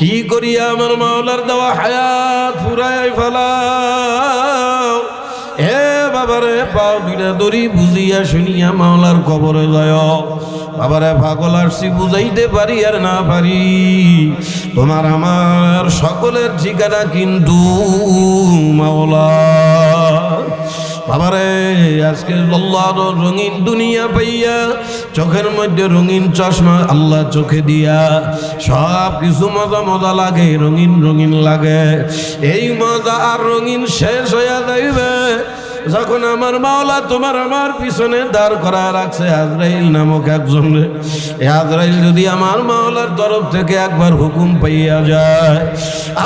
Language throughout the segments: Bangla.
কি করিয়া আমার মাওলার দেওয়া হায়াত ফুরাই ফেলাও। এ বাবারে পাও দুইটা দড়ি বুঝিয়া শুনিয়া মাওলার কবরে যায়। বাবারে পাগল আসছি বুঝাইতে পারি আর না পারি, তোমার আমার সকলের ঠিকানা কিন্তু মাওলা। বাবারে আজকে আল্লাহর রঙিন দুনিয়া পাইয়া চোখের মধ্যে রঙিন চশমা আল্লাহ চোখে দিয়া সব কিছু মজা মজা লাগে, রঙিন রঙিন লাগে। এই মজা আর রঙিন শেষ হইয়া যাইবে যখন আমার মাওলা তোমার আমার পিছনে দাঁড় করা রাখছে আজরাইল নামক একজন। আজরাইল যদি আমার মাওলার তরফ থেকে একবার হুকুম পাইয়া যায়,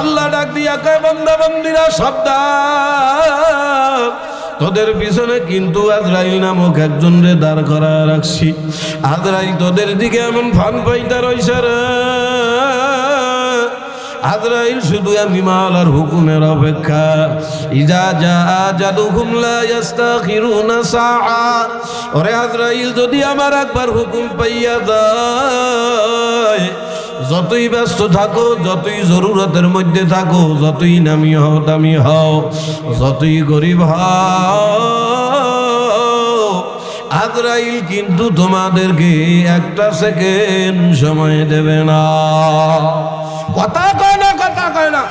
আল্লাহ ডাক দিয়া কয় বান্দা বান্দিরা সাবধান, তোদের পিছনে কিন্তু আজরাইল নামক একজন রে দাঁড় করা রাখছি। আজরাইল তোদের দিকে এমন ফান পাইতা রইছে রে। আজরাইল শুধু আমি মাওলার হুকুমের অপেক্ষা। ইজা জা আজালুহুম লা ইস্তাখিরুনা সাআ। ওরে আজরাইল যদি আমার একবার হুকুম পাইয়া যায়, যতই ব্যস্ত থাকো, যতই জরুরতের মধ্যে থাকো, যতই নামি হও দামি হও, যতই গরিব হও, আজরাইল কিন্তু তোমাদেরকে একটা সেকেন্ড সময় দেবে না। কথা কয় না, কথা কয় না।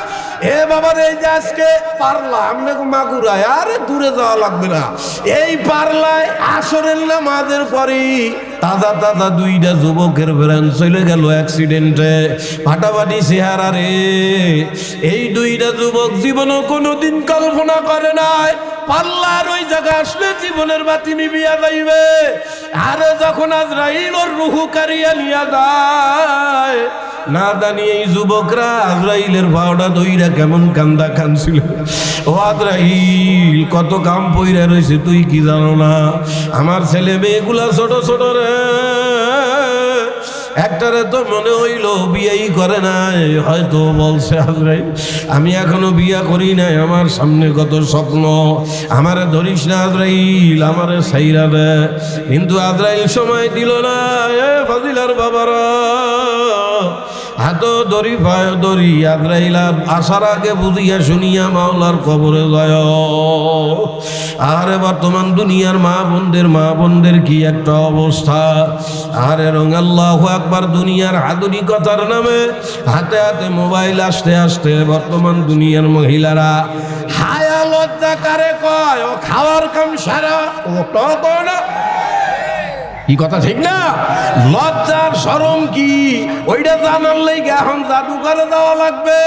এ বাবার এই যে আজকে পারলা আমনে মাগুরায়, আরে দূরে যাওয়া লাগবে না, এই পারলায় আসরের নামাজের পরই তাজা তাজা দুইটা যুবকের ব্রেন চলে গেল অ্যাক্সিডেন্টে, ফাটাফাটি চেহারা রে। এই দুইটা যুবক জীবনও কোনোদিন কল্পনা করে নাই পাল্লার ওই জায়গা আসলে জীবনের বাতি নিবিয়া যাইবে। আরে যখন আজরাইল ওর রুহু কারিয়া নিয়া যায়, না জানি এই যুবকরা আজরাইলের ভাওটা দইরা কেমন কান্দা কানছিল। ও আজরাইল, কত কাম পইরা রয়েছে তুই কি জানো না? আমার ছেলে মেয়েগুলা ছোট ছোট রে, একটারে তো মনে হইল বিয়েই করে নাই, হয়তো বলছে আজরাইল আমি এখনো বিয়া করি নাই, আমার সামনে কত স্বপ্ন, আমারে ধরিস না আজরাইল, আমারে সাইরা দে। কিন্তু আজরাইল সময় দিল না। এ ফাজিলার বাবারা, হাত দড়ি পায় দড়ি, আজরাইল আসার আগে বুঝিয়া শুনিয়া মাওলার কবরে যায়। আরে বর্তমান দুনিয়ার মা বোনদের কি একটা অবস্থা। আরে রং আল্লাহু আকবার, দুনিয়ার আধুনিকতার নামে হাতে হাতে মোবাইল আসতে আসতে বর্তমান দুনিয়ার মহিলারা হায়া লজ্জা কারে কয়, ও খাওয়ার কাম সারা ওটা কয় না। কি কথা ঠিক না? লজ্জার শরম কি ওইটা জানার লাইগা এখন জাদুঘরে যাওয়া লাগবে।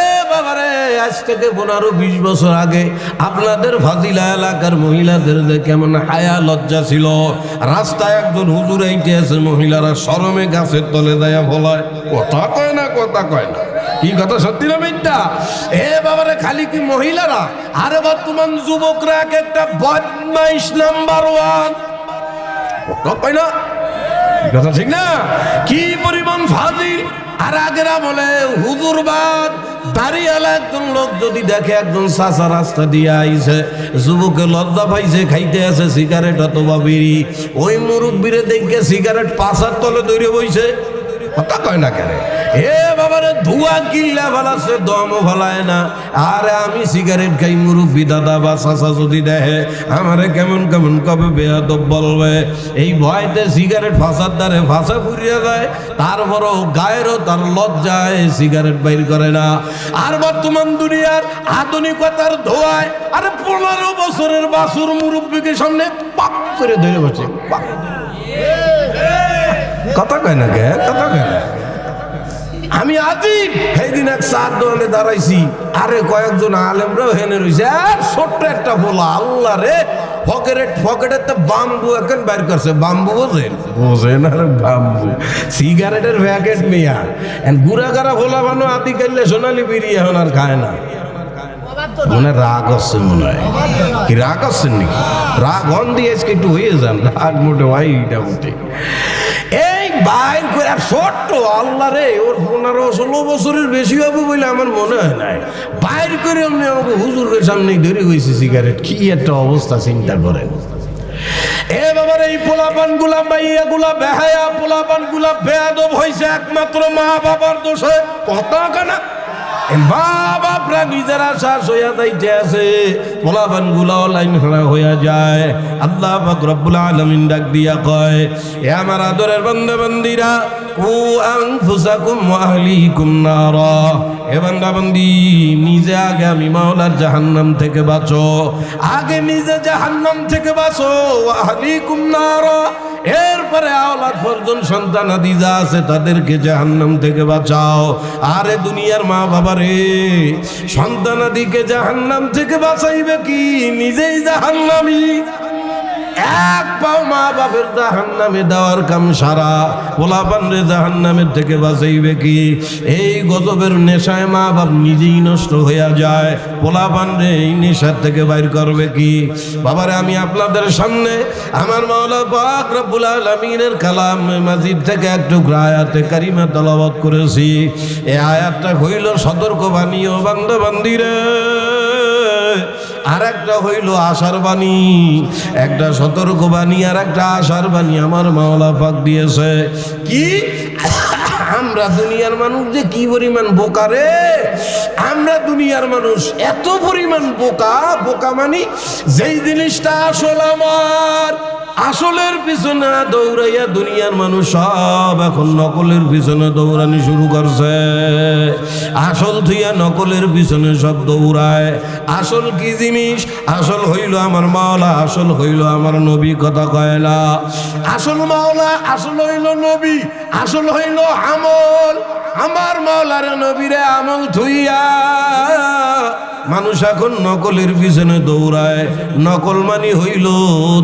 এ বাবারে, আজ থেকে 15-20 বছর আগে আপনাদের ফাজিলা এলাকার মহিলাদের যে কেমন হায়া লজ্জা ছিল, রাস্তায় একজন হুজুর আইতে আছে, মহিলারা শরমে গাছের তলে দেয়া বলায়। কথা কয় না, কথা কয় না। কি কথা সত্যি না মিথ্যা? এ বাবারে, খালি কি মহিলারা, আরে বর্তমান যুবকরা এক একটা বদমাইশ নাম্বার 1। কথা ঠিক না? কি পরিমাণ ফাজিল। আর আগেরা বলে হুজুরবাদ, দাড়িওয়ালা একজন লোক যদি দেখে একজন চাচা রাস্তা দিয়ে আইছে, যুবকে লজ্জা পাইছে, খাইতে আছে সিগারেট অথবা বিড়ি, ওই মুরব্বীরে দেখে সিগারেট পাশার তলে দৌড়ে বইছে। কথা কয় না কেন? এ বাবারে, ধোঁয়া কিল্লা ফেলাচ্ছে, দমও ফেলায় না। আরে আমি সিগারেট খাই, মুরব্বী দাদা বা চাচা যদি দেখে আমারে কেমন কেমন কবে বেয়াদব বলবে, এই ভয়তে সিগারেট ফাঁসার দ্বারে ফাঁসা পুড়িয়ে যায়। তারপরও গায়েরও তার লজ্জায় সিগারেট বাইর করে না। আর বর্তমান দুনিয়ার আধুনিকতার ধোঁয়ায় আরে 15 বছরের বাসুর মুরব্বীকে সামনে পাক করে ধরে বসে। কথা কয় না কে? কথা কয় না। আমি আজিব সেইদিন এক চার দোকানে দাঁড়াইছি, আরে কয়েকজন আলেমরাও হেনে রয়েছে, আর ছোট্ট একটা বলা আল্লাহ রে, পকেটের তো বাম্বু এখন বাইর করছে। বাম্বু বোঝেন আর বাম্বু সিগারেটের প্যাকেট মিয়া, গুড়া গাড়া ভোলা বানো আদি কাইলে সোনালি বিড়ি এখন আর খায় না। মনে রাগ আসছে, মনে হয় কি রাগ আসছেন নাকি? রাগ হন দিয়ে আজকে একটু হয়ে যান, রাগ মোটে ভাইটা মোটে। এই বাইর করে ছোট্ট আল্লাহ রে, ওর 15-16 বছরের বেশি হবে বলে আমার মনে হয় নাই। বাইর করে আমি আমাকে হুজুরের সামনে ধরে হয়েছে সিগারেট। কি একটা অবস্থা চিন্তা করেন। এ বাবার এই পোলাপান গুলা মাইয়া গুলা বেহায়া পোলাপান গুলা বেয়াদব হয়েছে একমাত্র মা বাবার দোষে। কথা কানা মা বাপরা নিজেরা শ্বাস হইয়া যাইতে আছে, পোলাপান গুলাও লাইন হারা হইয়া যায়। আল্লাহ পাক রব্বুল আলামিন ডাক দিয়া কয়, এ আমার আদরের বান্দা বান্দিরা, কু আনফুসাকুম ওয়া আহলিকুম নারা, এ বান্দা বান্দি নিজে আগে আমি মাওলার জাহান্নাম থেকে বাঁচো, আগে নিজে জাহান্নাম থেকে বাঁচো, ওয়া আহলিকুম নারা, এরপরে আওলাদ ফরজন সন্তানাদি যা আছে তাদেরকে জাহান্নাম থেকে বাঁচাও। আরে দুনিয়ার মা বাবা রে, সন্তানাদিকে জাহান্নাম থেকে বাঁচাইবে কি? নিজেই জাহান্নামী। এক পাও মা বাপের জাহান্নামে দেওয়ার কাম সারা, পোলাপান রে জাহান্নামের থেকে বাঁচাইবে কি? এই গজবের নেশায় মা বাপ নিজেই নষ্ট হইয়া যায়, পোলাপান রে এই নেশার থেকে বাইর করবে কি? বাবারে আমি আপনাদের সামনে আমার মাওলা পাক রব্বুল আলামিনের কালাম মাজিদ থেকে একটু আয়াতে কারিমা তেলাওয়াত করেছি। এই আয়াতটা হইল সতর্কবাণী ও বান্দা বান্দিরে, আর একটা হইল আশার বাণী, একটা সতর্কবাণী আর একটা আশার বাণী আমার মাওলা পাক দিয়েছে। কি আমরা দুনিয়ার মানুষ যে কি পরিমাণ বোকা রে, আমরা দুনিয়ার মানুষ এত পরিমাণ বোকা, বোকা মানে যেই জিনিসটা আসল আমার, আসলের পিছনে দৌড়াইয়া দুনিয়ার মানুষ সব এখন নকলের পিছনে দৌড়ানি শুরু করছে। আসল থুইয়া নকলের পিছনে সব দৌড়ায়। আসল কি জিনিস? আসল হইল আমার মাওলা, আসল হইল আমার নবী। কথা কয়লা আসল মাওলা, আসল হইল নবী, আসল হইল আমল। আমার মাওলার নবীরে আমল থুইয়া মানুষ এখন নকলের পিছনে দৌড়ায়। নকল মানি হইল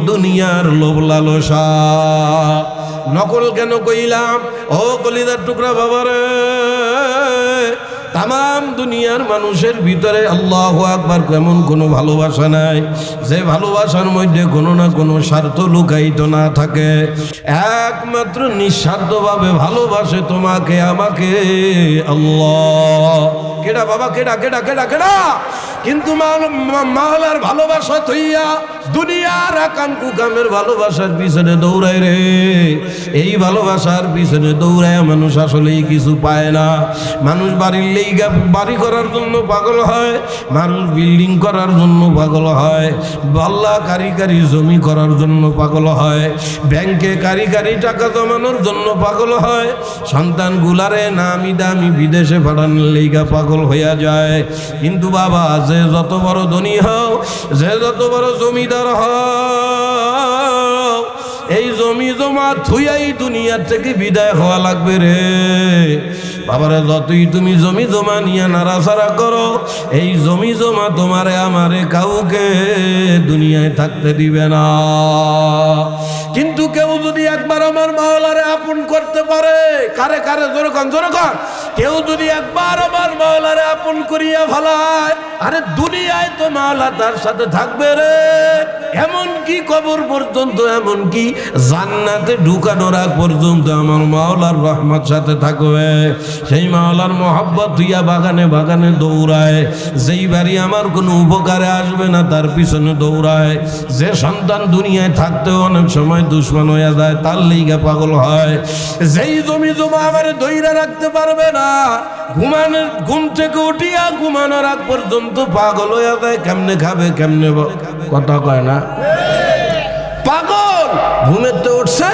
দুনিয়ার লোভ লালসা। নকল কেন কইলাম ও কলিজার টুকরা বাবারে, তাম দুনিয়ার মানুষের ভিতরে আল্লাহু আকবার কেমন কোনো ভালোবাসা নাই যে ভালোবাসার মধ্যে কোনো না কোনো স্বার্থ লুকায়িত না থাকে। একমাত্র নিঃস্বার্থভাবে ভালোবাসে তোমাকে আমাকে আল্লাহ। কেডা বাবা, কেডা কেডা কেডা কেডা? কিন্তু মাওলার ভালোবাসা থইয়া দুনিয়ার আকাম কুকামের ভালোবাসার পিছনে দৌড়ায় রে। এই ভালোবাসার পিছনে দৌড়ায় মানুষ আসলেই কিছু পায় না। মানুষ বাড়ির লেইগা বাড়ি করার জন্য পাগল হয়, মানুষ বিল্ডিং করার জন্য পাগল হয়, বাল্লা কারি কারি জমি করার জন্য পাগল হয়, ব্যাংকে কারি কারি টাকা জমানোর জন্য পাগল হয়, সন্তান গুলারে নামি দামি বিদেশে পাঠানোর লেইগা পাগল হইয়া যায়। কিন্তু বাবা, যে যত বড় ধনী হও, যে যত বড় জমিদার হও, এই জমি জমা থুইয়াই দুনিয়ার থেকে বিদায় হওয়া লাগবে রে বাবারে। যতই তুমি জমি জমা নিয়ে নাড়াচাড়া করো, এই জমি জমা তোমারে আমারে কাউকে দুনিয়ায় থাকতে দিবে না। কিন্তু কেউ যদি একবার আমার মাওলারে আপন করতে পারে, কারে কারে জোরে কন জোরে কন, কেউ যদি একবার আমার মাওলারে আপন করিয়া ফেলায়, আরে দুনিয়ায় তো মাওলা তার সাথে থাকবে রে। এমন কি কবর পর্যন্ত, এমন কি জান্নাতে ঢুকানোর আগ পর্যন্ত আমার মাওলার রহমত সাথে থাকবে। সেই মাওলার মহব্বত হইয়া বাগানে বাগানে দৌড়ায়। যেই বাড়ি আমার কোনো উপকারে আসবে না তার পিছনে দৌড়ায়। যে সন্তান দুনিয়ায় থাকতেও অনেক সময় দুশ্মন হইয়া যায় তার লিগা পাগল হয়। যেই জমি জমা আমার ধইরা রাখতে পারবে না, ঘুমানোর ঘুম থেকে উঠিয়া ঘুমানোর আগ পর্যন্ত পাগল হইয়া যায়। কেমনে খাবে কেমনে, কথা কয় না পাগল। ঘুমের তো উঠছে,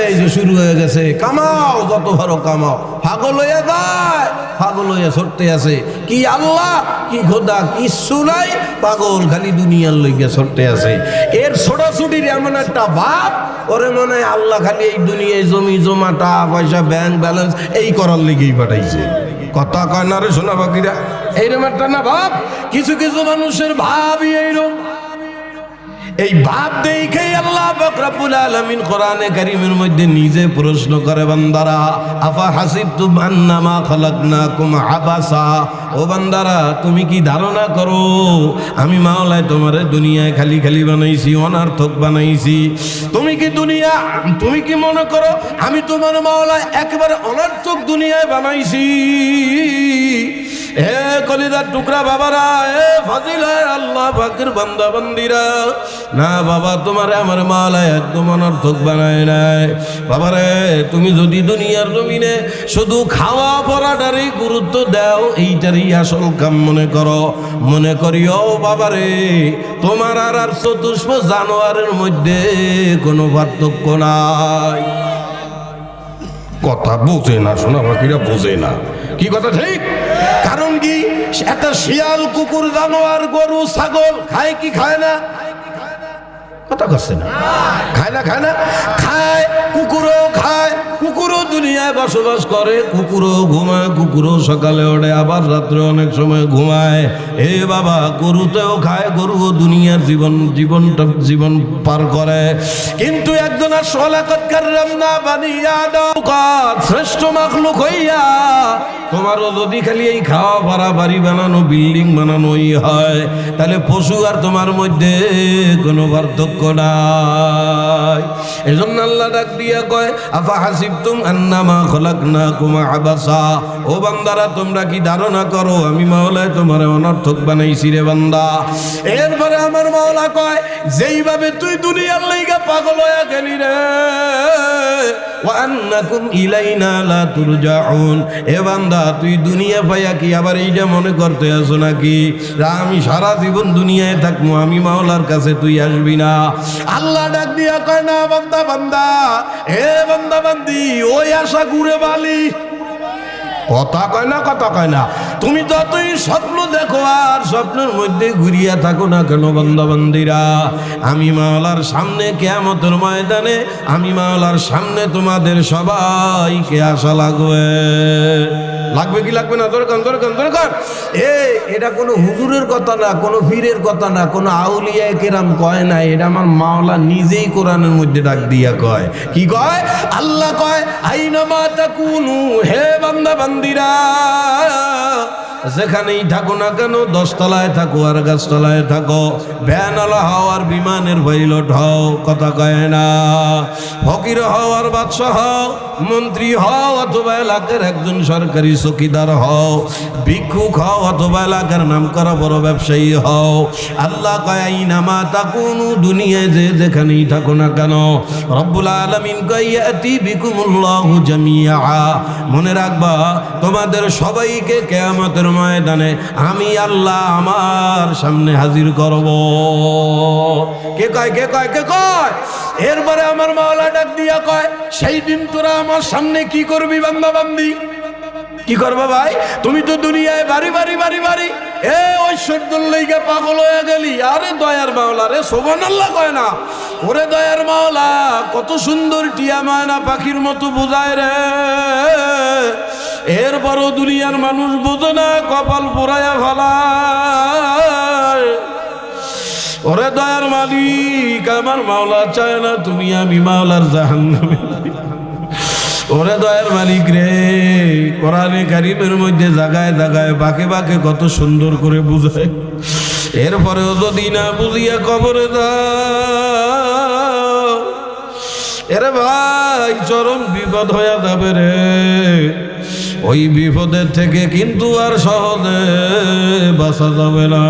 এই যে শুরু হয়ে গেছে কামাও, যত ভালো কামাও। পাগল হইয়া যায়, পাগল হইয়া ছড়তে আছে। কি আল্লাহ, কি খোদা, কিচ্ছু নাই, পাগল খালি দুনিয়ার লইয়া ছড়তে আছে। এর ছোটাছুটির এমন একটা ভাব, ওরে মনে হয় আল্লাহ খালি এই দুনিয়ায় জমি জমা টাকা পয়সা ব্যাংক ব্যালেন্স এই করার লেগেই পাঠাইছে। কথা কয় না রে সোনা বাকিরা? এইরকম একটা না ভাব, কিছু কিছু মানুষের ভাবই এইরকম। এই ভাব দেখেই আল্লাহ পাক রব্বুল আলামিন কোরআনে কারীমের মধ্যে নিজে প্রশ্ন করে, বান্দারা আফা হাসিবতুম আন্নামা খালাকনাকুম আবাসা, ও বান্দারা তুমি কি ধারণা করো আমি মাওলায় তোমারে দুনিয়ায় খালি খালি বানাইছি, অনার্থক বানাইছি? তুমি কি মনে করো আমি তোমার মাওলায় একেবারে অনার্থক দুনিয়ায় বানাইছি? কলিজার টুকরা বাবারা, এ ফাজিলা আল্লাহ পাকের বান্দা বান্দিরা, না বাবা তোমার আমার মাওলা একদম অনর্থক বানায় নাই। বাবারে তুমি যদি দুনিয়ার জমিনে শুধু খাওয়া পড়াটারই গুরুত্ব দাও, এইটারই আসল কাম মনে করো, মনে করিও বাবারে তোমার আর চতুষ্প জানোয়ারের মধ্যে কোনো পার্থক্য নাই। কথা বোঝে না, শোনা বাকিরা বোঝে না। কি কথা ঠিক? কারণ কি একটা শিয়াল, কুকুর, জানোয়ার, গরু, ছাগল খায় কি খায় না? কথা করছে না? খায় না? খায় না? খায়। কুকুরও খায়, কুকুরও দুনিয়ায় বসবাস করে, কুকুরও ঘুমায়, কুকুরও সকালে ওঠে আবার রাত্রে অনেক সময় ঘুমায়। এ বাবা গরুতেও খায়, গরুও দুনিয়ার জীবন পার করে। কিন্তু একজন আসলাকতকার রামনা বানিয়া দাও শ্রেষ্ঠ মাখলুক হইয়া তোমারও যদি খালি এই খাওয়া পারা বাড়ি বানানো বিল্ডিং বানানোই হয়, তাহলে পশু আর তোমার মধ্যে কোনো পার্থক্য নাই। এজন্য আল্লাহ ডাক দিয়া কয় আফা হাসিবতুম আন্নামা খলাকনাকুম আবাসা, ও বান্দারা তোমরা কি ধারণা করো আমি মাওলা তোমারে অনর্থক বানাইছি রে বান্দা। এরপরে আমার মাওলা কয় যেইভাবে তুই দুনিয়ার লাইগা পাগল হয়ে গেলি রে, ওয়া আন্নাকুম ইলাইনা লা তুরজাউন, এ বান্দা তুই দুনিয়া পাইয়া কি আবার এইটা মনে করতে আসো নাকি আমি সারা জীবন দুনিয়ায় থাকবো, আমি মাওলার কাছে তুই আসবি না? আল্লাহ ডাক দিয়া কয় না বান্দা বান্দা, হে বান্দা বান্দি, ওই আশা ঘুরে বালি। কথা কয় না, কথা কয় না। তুমি যতই স্বপ্ন দেখো আর স্বপ্নের মধ্যে ঘুরিয়া থাকো না কেন বান্দা বান্দিরা, আমি মাওলার সামনে কিয়ামতের ময়দানে আমি মাওলার সামনে তোমাদের সবাইকে আশা লাগবে। লাগবে কি লাগবে না? দরকার দরকার দরকার। এটা কোনো হুজুরের কথা না, কোনো পীরের কথা না, কোনো আউলিয়া কেরাম কয় না, এটা আমার মাওলা নিজেই কোরআনের মধ্যে ডাক দিয়া কয়। কি কয়? আল্লাহ কয় আইনামা তাকুনু, হে বান্দা বান্দিরা যেখানেই থাকো না কেন, 10 তলায় থাকো আর গাছতলায় থাকো, ভ্যানওয়ালা হও আর বিমানের পাইলট হও, কথা কয় না, ফকির হও আর বাদশাহ হও, মন্ত্রী হও অথবা এলাকার একজন সরকারি চৌকিদার হও, ভিক্ষুক হও অথবা এলাকার নামকরা বড় ব্যবসায়ী হও, আল্লাহ কয় আইনামা তাকুনু, দুনিয়ায় যে যেখানেই থাকো না কেন, রব্বুল আলামিন কয় ইয়াতি বিকুমুল্লাহু জামিআ, মনে রাখবা তোমাদের সবাইকে কিয়ামতের ময়দানে আমি আল্লাহ আমার সামনে হাজির করব। কে কয়? কে কয়? কে কয়? এরপরে আমার মাওলা ডাক দিয়া কয় সেই দিন তোরা আমার সামনে কি করবি বান্দা বান্দি? কি করবা ভাই? তুমি তো দুনিয়ায় বাড়ি বাড়ি বাড়ি বাড়ি ঐশ্বর্যের লাইগা পাগল হয়ে গেলি। আরে দয়ার মাওলা রে, সুবহানাল্লাহ কয় না? ওরে দয়ার মাওলা কত সুন্দর টিয়া মায়না পাখির মতো বোঝায় রে, এরপরও দুনিয়ার মানুষ বোঝে না, কপাল পোড়ায়া ফেলায়। ওরে দয়ার মালিক আমার মাওলা চায় না তুমি আমি মাওলার জাহান্নামে। ওরে দয়ার মালিক রে, কোরআনে কারীমের মধ্যে জায়গায় জায়গায় বাঁকে বাঁকে কত সুন্দর করে বুঝায়, এরপরেও যদি না বুঝিয়া কবরে দাও, এরে ভাই চরম বিপদ হয়ে যাবে রে। ওই বিপদের থেকে কিন্তু আর সহজে বাঁচা যাবে না।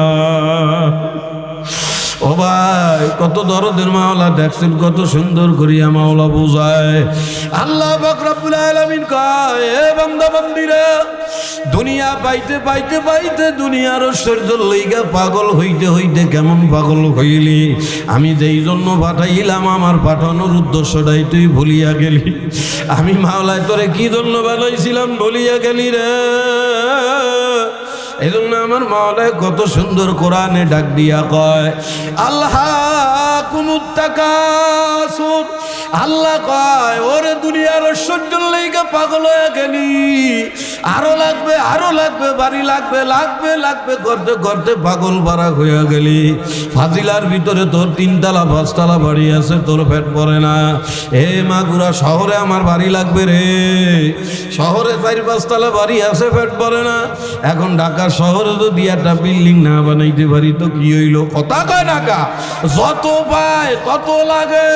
ও ভাই কত দরদের মাওলা, দেখছেন কত সুন্দর করিয়া মাওলা বুঝায়। আল্লাহ পাক রব্বুল আলামিন কয় এ বান্দা বান্দিরা, দুনিয়া পাইতে পাইতে পাইতে দুনিয়ার ঐশ্বর্যের লইগা পাগল হইতে হইতে কেমন পাগল হইলি, আমি যেই জন্য পাঠাইলাম আমার পাঠানোর উদ্দেশ্যটাই তুই ভুলিয়া গেলি। আমি মাওলায় তোরে কি জন্য বানাইছিলাম ভুলিয়া গেলি রে। এই জন্য আমার মাওলায় কত সুন্দর কোরআনে ডাক দিয়া কয় আল্লাহ কুমুত তাকাসুর, আল্লাহ কয় ওরে দুনিয়ার ঐশ্বর্যের লাইগা পাগল হয়ে গেলি, আরো লাগবে আরো লাগবে, বাড়ি লাগবে লাগবে লাগবে করতে করতে পাগল পারা হয়ে গেলি। ফাজিলার ভিতরে তোর 3 তলা 5 তলা বাড়ি আছে, তোর পেট পড়ে না। এ মাগুরা শহরে আমার বাড়ি লাগবে রে, শহরে 4-5 তলা বাড়ি আছে, পেট পড়ে না। এখন ঢাকা শহরে যদি একটা বিল্ডিং না বানাইতে পারি তো কি হইল? কথা কয় না কা? যত পায় তত লাগে।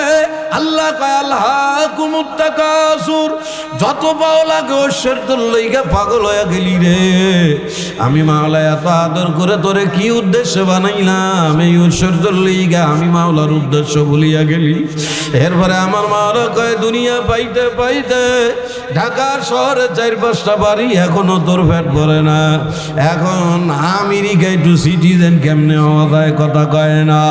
আল্লাহ কয় আল্লাহকুমুত তাকাসুর, যত পাও লাগে ঐশ্বর্য লইগা পাগল হয়ে গেলি রে। আমি মাওলা এত আদর করে তোরে কি উদ্দেশ্যে বানাইলাম? এই ঐশ্বর্য লইগা আমি মাওলার উদ্দেশ্য ভুলিয়া গেলি। এরপরে আমার মাওলা কয় দুনিয়া পাইতে পাইতে ঢাকার শহরে 4-5টা বাড়ি এখনো তোর পেট ভরে না। এখন আমেরিকায় টু সিটিজেন কেমনে হওয়া যায়? কথা কয় না।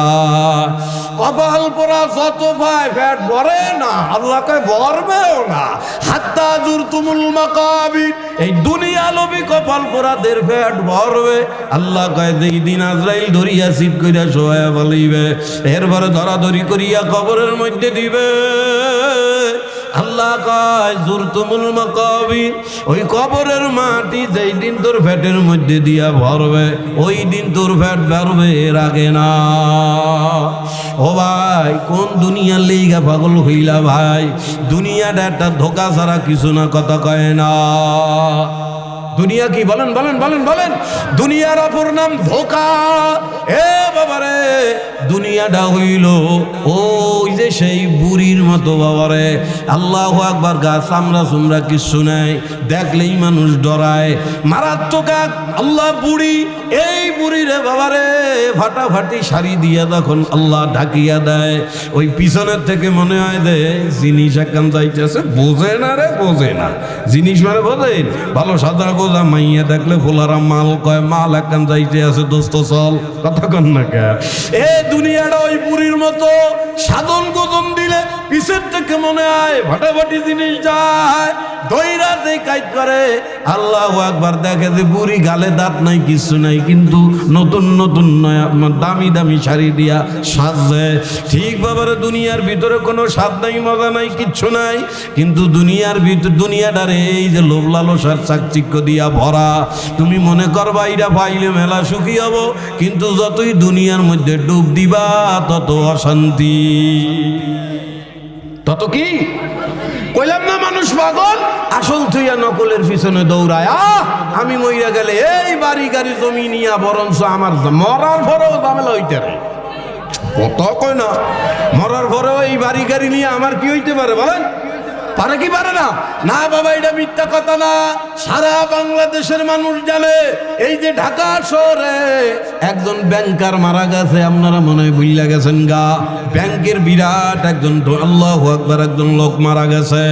কপাল পোড়া যত পায় পেট ভরে না, আল্লাহ কয় ভরবেও না। হাত্তা জুরতুমুল মাকাবির, এই দুনিয়া লোভী কপাল পোড়াদের পেট ভরবে। আল্লাহ কয় যেই দিন আজরাইল ধরিয়া সিট কইরা শোয়া বলিবে, এরপরে ধরাধরি করিয়া কবরের মধ্যে দিবে। আল্লাহ কয় জুরতুমুল মাকাবির, ওই কবরের মাটি যেই দিন তোর পেটের মধ্যে দিয়া ভরবে ওই দিন তোর পেট ভরবে, এর আগে না। ও ভাই, কোন দুনিয়ার লেগা পাগল হইলা ভাই? দুনিয়াটা একটা ধোকা ছাড়া কিছু না। কথা কয় না। দুনিয়া কি? বলেন বলেন বলেন বলেন। দুনিয়ার অপর নাম ধোকা। এ বাবারে, দুনিয়াটা হইল ওই যে সেই বুড়ির মতো বাবারে। আল্লাহু আকবার, গা চামড়া চুমড়া কিছু নাই, দেখলেই মানুষ ডরায়। মারাত্মক আল্লাহ বুড়ি। এই বুড়ি রে বাবারে ফাটাফাটি শাড়ি দিয়া তখন আল্লাহ ঢাকিয়া দেয়, ওই পিছনের থেকে মনে হয় যে জিনিস একখান যাইতেছে। বোঝে না রে, বোঝে না। জিনিস মানে বোঝেন? ভালো সাদা গোজা মাইয়া দেখলে ফোলারা মাল কয়, মাল একখান যাইতে আছে দোস্ত চল। কথা কন না কে? এ দুনিয়াটা ওই বুড়ির মতো। সাধন গোজন দিলে পিছের থেকে মনে হয় ফাটাফাটি জিনিস যায়, দইরা যে কাজ করে। আল্লাহু আকবার, দেখে যে বুড়ি গালে দাঁত নাই, কিছু নাই, কিন্তু নতুন নতুন দামি দামি শাড়ি দিয়া সাজে। ঠিক বাবারে, দুনিয়ার ভিতরে কোনো স্বাদ নাই, মজা নাই, কিচ্ছু নাই, কিন্তু দুনিয়ার ভিতর দুনিয়াটারে এই যে লোভ লালসার চাকচিক্য দিয়া ভরা। তুমি মনে করবা এটা পাইলে মেলা সুখী হব, কিন্তু যতই দুনিয়ার মধ্যে ডুব দিবা তত অশান্তি। তত কি কইলাম না? মানুষ পাগল। আসল থুইয়া নকলের পিছনে দৌড়ায়। আমি মইরা গেলে এই বাড়ি গাড়ি জমি নিয়া বরঞ্চ আমার মরার পরেও ঝামেলা হইতে পারে। কত কয় না? মরার পরেও এই বাড়ি গাড়ি নিয়ে আমার কি হইতে পারে বলেন? পারে কি পারে না? না বাবা, এটা মিথ্যা কথা না। সারা বাংলাদেশের মানুষ জানে এই যে ঢাকা শহরে একজন ব্যাংকার মারা গেছে। আপনারা মনে হয় ভুইলা গেছেন গা। ব্যাংকের বিরাট একজন, আল্লাহু আকবার, একজন লোক মারা গেছে।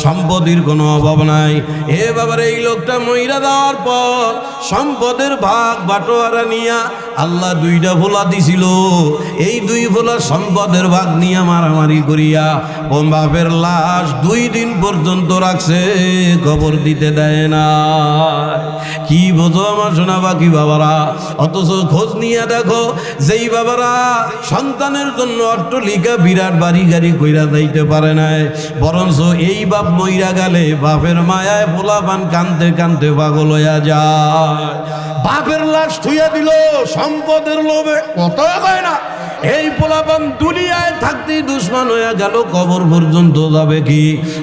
সম্পদের কোনো অভাব নাই। এ বাবার, এই লোকটা মইরা দেওয়ার পর সম্পদের ভাগ বাটোয়ারা নিয়া আল্লাহ 2টা ভোলা দিছিল। এই 2 ভোলা সম্পদের ভাগ নিয়ে মারামারি করিয়া ও বাপের লাশ 2 দিন পর্যন্ত রাখছে, খবর দিতে দেয় না। কি বোঝো আমার সোনা বাকি বাবারা? অথচ খোঁজ নিয়ে দেখো, যেই বাবারা সন্তানের জন্য অট্টালিকা বিরাট বাড়ি গাড়ি কইরা যাইতে পারে নাই, বরঞ্চ এই বাপ মইরা গেলে বাপের মায়ায় পোলাপান কানতে কানতে পাগল হইয়া যায়। বাপের লাশ থুইয়া দিল সম্পদের লোভে। কত হয় না? এই পোলাপান দুনিয়ায় থাকতেই দুশ্মন হইয়া গেল, কবর পর্যন্ত যাবে কি?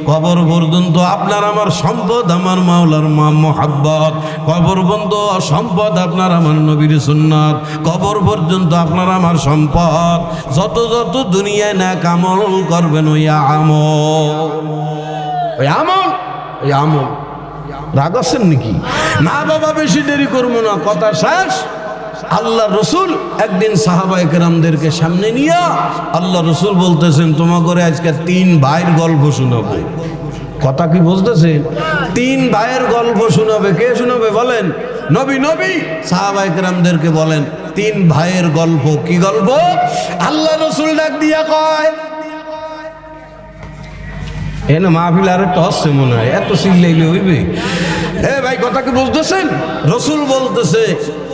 কবর পর্যন্ত আপনার আমার সম্পদ, আমার মাওলার মোহাব্বত। কবর পর্যন্ত সম্পদ আপনার আমার নবীর সুন্নাত। কবর পর্যন্ত আপনার আমার সম্পদ। যত যত দুনিয়ায় নেক আমল করবেন, ওই আমল, ওই আমল, ওই আমল। রাগ আছেন নাকি? না বাবা, বেশি দেরি করবো না, কথা শেষ। আল্লাহ রসুল একদিন সাহাবায়ে কেরামদেরকে সামনে নিয়ে আল্লাহ রসুল বলতেছেন, তোমার করে আজকে 3 ভাইয়ের গল্প শোনাবো। কথা কি বুঝতেছেন? 3 ভাইয়ের গল্প শোনাবে। কে শোনাবে বলেন? নবী। নবী সাহাবায়ে কেরামদেরকে বলেন 3 ভাইয়ের গল্প। কি গল্প? আল্লাহ রসুল ডাক দিয়া কয়, এনে মাহফিল আর একটা হচ্ছে মনে হয়, এত চিল্লাইলে হইবে? এ ভাই, কথা কি বুঝতেছেন? রসুল বলতেছে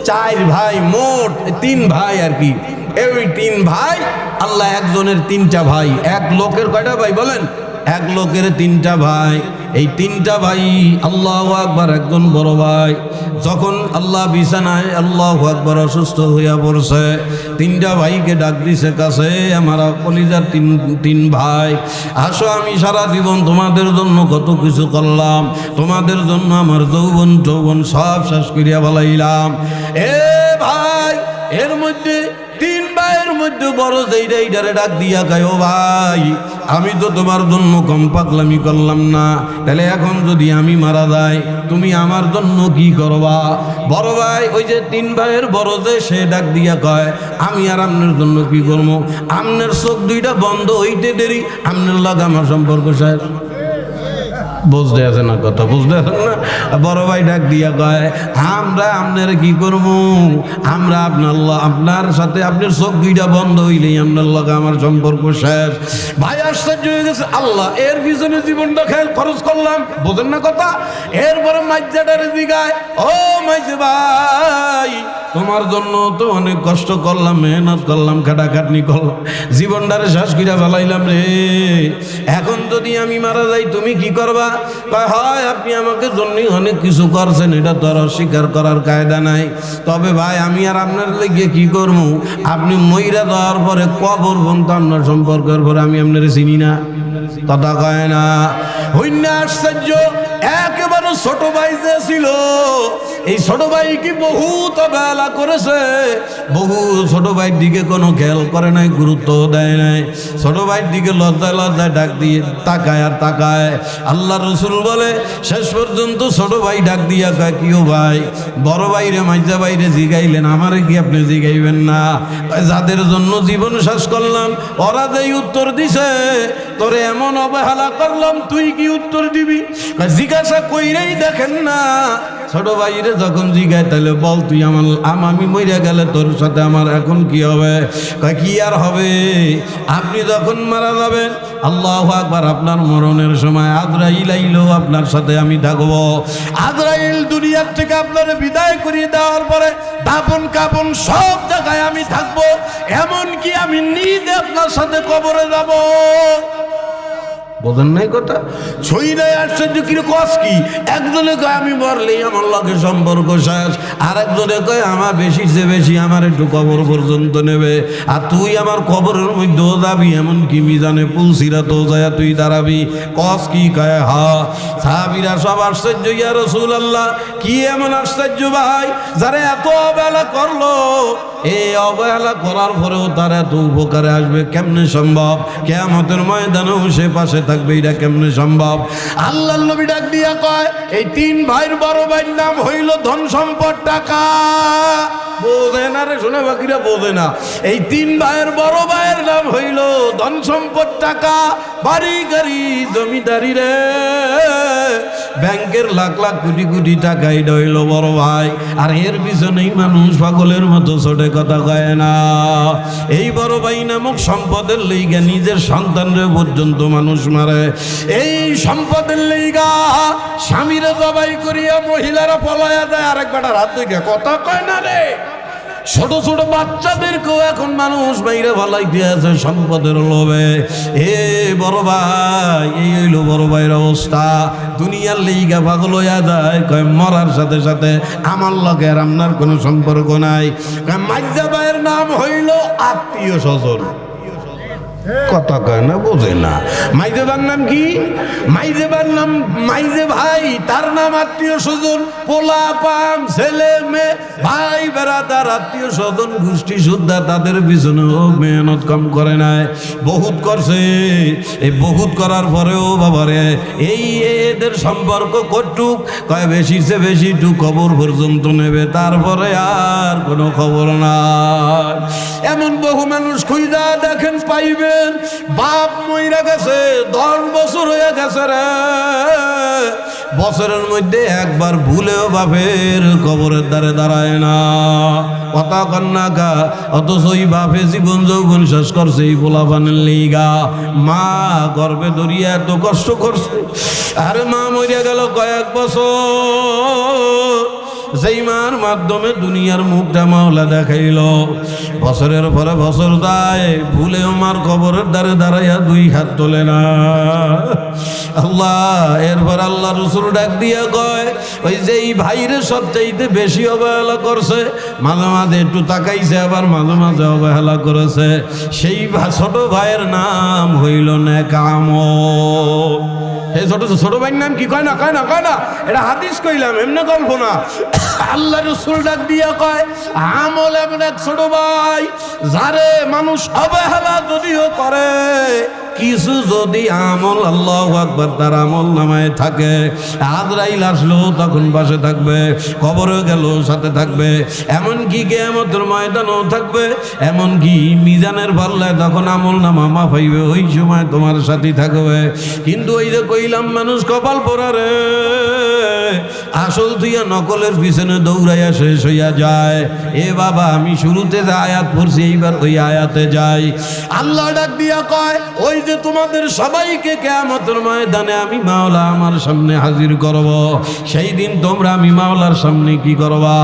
4 ভাই, মোট 3 ভাই আর কি। এই 3 ভাই, আল্লাহ একজনের 3টা ভাই। এক লোকের কয়টা ভাই বলেন? এক লোকের 3টা ভাই। এই তিনটা ভাই আল্লাহু আকবার, একজন বড় ভাই যখন আল্লাহ বিছানায় আল্লাহু আকবার অসুস্থ হইয়া পড়ছে, তিনটা ভাইকে ডাক দিছে কাছে, আমার কলিজার তিন ভাই, আসো আমি সারা জীবন তোমাদের জন্য কত কিছু করলাম, তোমাদের জন্য আমার যৌবন সব শেষ করিয়া বলাইলাম। এ ভাই, এর মধ্যে তিন ভাইয়ের মধ্যে বড় যেইটারে ডাক দিয়া কয়, ও ভাই আমি তো তোমার জন্য কম পাগলামি করলাম না, তাহলে এখন যদি আমি মারা যাই তুমি আমার জন্য কি করবা? বড় ভাই, ওই যে তিন ভাইয়ের বড় যে, সে ডাক দিয়া কয়, আমি আর আপনার জন্য কি করবো? আপনার চোখ দুইটা বন্ধ হইতে দেরি, আপনার লগে আমার সম্পর্ক শেষ। বুঝতে আছে না কথা? বুঝতে আছেন না? বড় ভাই ডাক দিয়া কয়, আমরা আপনার কি করবো? আমরা আপনার সাথে আপনার চোখ দুইটা বন্ধ হইলেই আপনার লগে আমার সম্পর্ক শেষ। ভাই আশ্চর্য হয়ে গেছে, আল্লাহ এর পিছনে জীবনটা খরচ করলাম, বোঝেন না কথা? এরপরে মাইজাটারে জিগায়, ও মাইজে ভাই তোমার জন্য তো অনেক কষ্ট করলাম, মেহনত করলাম, খাটাখাটনি করলাম, জীবনটারে শেষ করিয়া ফেলাইলাম রে, এখন যদি আমি মারা যাই তুমি কি করবা? কয়, হয় আপনি আমাকে জন্য অনেক কিছু করছেন, এটা তো আর অস্বীকার করার কায়দা নাই, তবে ভাই আমি আর আপনার লেগে কি করবো? আপনি মইরা দেওয়ার পরে কবর পর্যন্ত আপনার সম্পর্কের পরে আমি আপনার চিনি না, কথা কয় না। হইন্য আশ্চর্য, একেবারে ছোট ভাই যে ছিল, এই ছোট ভাই কি বহুত অবহেলা করেছে, বহু ছোট ভাইয়ের দিকে কোনো খেয়াল করে নাই, গুরুত্ব দেয় নাই, ছোট ভাইয়ের দিকে লজ্জায় লজ্জায় ডাক দিয়ে তাকায় আর তাকায়। আল্লাহ রসুল বলে, শেষ পর্যন্ত ছোট ভাই ডাক দিয়া কয়, কিও ভাই, বড় ভাইরে মাইজা ভাইরে জিগাইলেন, আমারে কি আপনি জিগাইবেন না? যাদের জন্য জীবন শেষ করলাম ওরা যেই উত্তর দিছে, তোরে এমন অবহেলা করলাম তুই কি উত্তর দিবি? জিজ্ঞাসা কইরেই দেখেন না, ছোট ভাইরে যখন জিগায় তাহলে বল তুই আমি মরে গেলে তোর সাথে আমার এখন কি হবে? কি আর হবে? আপনি যখন মারা যাবেন, আল্লাহু আকবার, আপনার মরণের সময় আজরাইল আইলো, আপনার সাথে আমি থাকবো। আজরাইল দুনিয়ার থেকে আপনার বিদায় করিয়ে দেওয়ার পরে দাফন কাফন সব জায়গায় আমি থাকবো, এমনকি আমি নিজে আপনার সাথে কবরে যাব। বোঝেন নাই কথা? ছই নাই আশ্চর্য কিরে কস কি? একজনে কয় আমি মরলেই আমার লগে সম্পর্ক শেষ, আর একজনে কয় আমার বেশি যে বেশি আমার একটু কবর পর্যন্ত নেবে, আর তুই আমার কবরের মধ্যেও যাবি, এমনকি মিজানে পুলসিরাতেও যায় তুই দাঁড়াবি। কস কি? কয় হা। সাহাবীরা সব আশ্চর্য, ইয়া রাসূলুল্লাহ কি এমন আশ্চর্য ভাই যারা এত অবহেলা করলো, এই অবহেলা করার পরেও তার এত উপকারে আসবে কেমনে সম্ভব? কিয়ামতের ময়দানেও সে পাশে থাকবে, এটা কেমনে সম্ভব? আল্লাহর নবী ডাক দিয়া কয়, এই তিন ভাইয়ের বড় ভাইয়ের নাম হইল ধন সম্পদ টাকা। বোঝে না রে, শোনা বাকিরা বোঝে না। এই তিন ভাইয়ের বড় ভাইয়ের নাম হইল ধন সম্পদ টাকা, বাড়ি গাড়ি জমিদারি রে, ব্যাংকের লাখ লাখ কোটি কোটি টাকা, এটা হইল বড় ভাই। আর এর পিছনেই মানুষ পাগলের মতো ছোটে কথা কয় না। এই বড় ভাই নামক সম্পদের লইগা নিজের সন্তানরে পর্যন্ত মানুষ মারে। এই সম্পদের লইগা স্বামীরা জবাই করিয়া মহিলারা পলায়া যায়, আরেক বেটার হাত ধরে কথা কয় না রে। ছোট ছোট বাচ্চাদেরকেও এখন মানুষ বাইরে ভালাই দিয়েছে সম্পদের লোভে। এ বড় ভাই, এই হইল বড় ভাইয়ের অবস্থা। দুনিয়ার লিগা পাগল হইয়া যায়, কয় মরার সাথে সাথে আমার লগে আর আপনার কোনো সম্পর্ক নাই। মাইজা ভাইয়ের নাম হইল আত্মীয় স্বজন, কথা কয় না, বোঝে না। মাইজেবার নাম কি? মাইজেবার নাম মাইজে ভাই, তার নাম আত্মীয় স্বজন, পোলা পান ছেলে মেয়ে ভাই বেড়াদার আত্মীয় স্বজন গোষ্ঠী সুদ্ধা তাদের পিছনে মেহনত কম করে নাই, বহুত করছে। এই বহুত করার পরেও বাবারে এই এদের সম্পর্ক কটুক, কয় বেশি সে বেশি টু খবর পর্যন্ত নেবে, তারপরে আর কোনো খবর নাই। এমন বহু মানুষ খুঁজা দেখেন পাইবে, বাপ মইরা গেছে 10 বছর হয়ে গেছে রে, বছরের মধ্যে একবার ভুলেও বাপের কবরের দ্বারে দাঁড়ায় না, কথা কন্যা গা। অথচ ওই বাপে জীবন যৌবন শেষ করছে এই পোলাপানের লিগা। মা গর্ভে ধরিয়া এত কষ্ট করছে, আরে মা মরিয়া গেল কয়েক বছর, যেই মার মাধ্যমে দুনিয়ার মুখটা মাওলা দেখাইল। বছরের পরে বছর যায়, ভুলেও মার কবরের দ্বারে দাঁড়াইয়া দুই হাত তোলে না। আল্লাহ, এরপর আল্লাহ রসুল ডাক দিয়া কয়, ওই যেই ভাইরে সবচাইতে বেশি অবহেলা করছে, মাঝে মাঝে একটু তাকাইছে, আবার মাঝে মাঝে অবহেলা করেছে, সেই ছোট ভাইয়ের নাম হইল নেকামল। এই ছোট ভাইয়ের নাম কি? কয় না, এটা হাদিস কইলাম, এমনি গল্প না। আল্লাহ রসুল ডাক দিয়া কয়, আমল এমন এক ছোট ভাই, যারে মানুষ অবহেলা যদিও করে, কিছু যদি আমল, আল্লাহু আকবার, তার আমল নামায় থাকে, আজরাইল আসলো তখন পাশে থাকবে, কবরে গেল সাথে থাকবে, এমনকি কিয়ামতের ময়দানেও থাকবে, এমনকি মিজানের পাল্লায় তখন আমল নামা মাফাইবে, ওই সময় তোমার সাথে থাকবে। কিন্তু ওই যে কইলাম, মানুষ কপাল পোড়া রে, আসল তুইয়া নকলের পিছনে দৌড়াইয়া শেষ হইয়া যায়। এ বাবা, আমি শুরুতে যে আয়াত পড়ছি, এইবার ওই আয়াতে যাই। আল্লাহ ডাক দিয়া কয়, ওই যে তোমাদের সবাইকে কিয়ামতের ময়দানে আমি মাওলা আমার সামনে হাজির করব, সেই দিন তোমরা আমি মাওলার সামনে কি করবা?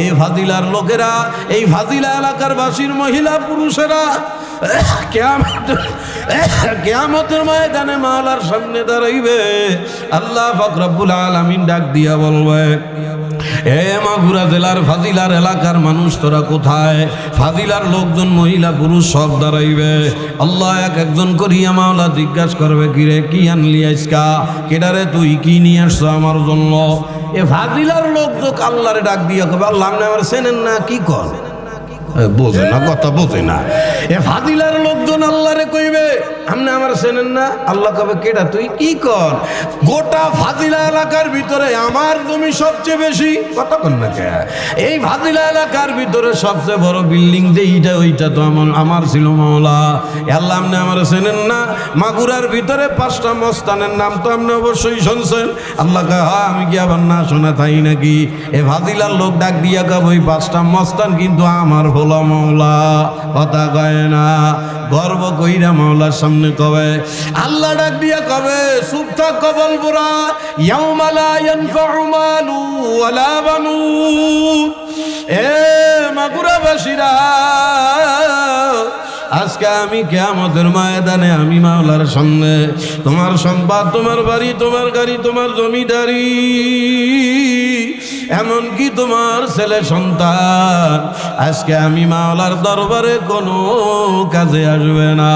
এই ফাজিলার লোকেরা, এই ফাজিলা এলাকার বাসীর মহিলা পুরুষেরা কিয়ামতের ময়দানে মাওলার সামনে দাঁড়াইবে। আল্লাহ পাক রব্বুল আলামিন ডাক দিয়া বলবে, এ মাগুরা জেলার ফাজিলার এলাকার মানুষ তোরা কোথায়? ফাজিলার লোকজন, মহিলা পুরুষ সব দাঁড়াইবে। আল্লাহ এক একজন করিয়া মাওলা জিজ্ঞাসা করবে, কিরে কি আনলি আজকা? কেডারে তুই কি নিয়ে আসছো আমার জন্য? এ ফাজিলার লোকজন আল্লাহরে ডাক দিয়া কবে, আল্লাহ আপনি আমার চেনেন না? কি কর বোঝে না, কথা বোঝে না। এ ফাজিলার লোকজন আল্লাহরে কইবে, আপনি আমার চেনেন না? আল্লাহ কবে, কেডা তুই? কি কর? গোটা ফাজিলা এলাকার ভিতরে আমার জমি সবচেয়ে বেশি। কথা কন না কে? এই ফাজিলা এলাকার ভিতরে সবচেয়ে বড় বিল্ডিং যে এইটা, ওইটা তো আমার ছিল মাওলা। আল্লাহ আপনি আমার চেনেন না? মাগুরার ভিতরে 5টা মস্তানের নাম তো আপনি অবশ্যই শুনছেন। আল্লাহ কয়, হ্যাঁ, আমি কি আবার না শোনা তাই নাকি? এ ফাজিলার লোক ডাক দিয়া কবে, ওই 5টা মস্তান কিন্তু আমার ভোলা মাওলা। কথা কয় না, গর্ব কইরা মাওলার সামনে কবে। আল্লাহ ডাক দিয়া কবে, চুপ থাক কবল বুড়া, ইয়াউমা লা ইয়ানফাউ মালু ওয়ালা বানুন। এ মাগুরাবাসীরা, আজকে আমি কিয়ামতের ময়দানে আমি মাওলার সামনে, তোমার সম্পদ, তোমার বাড়ি, তোমার গাড়ি, তোমার জমিদারি, এমনকি তোমার ছেলে সন্তান, আজকে আমি মাওলার দরবারে কোনো কাজে আসবে না।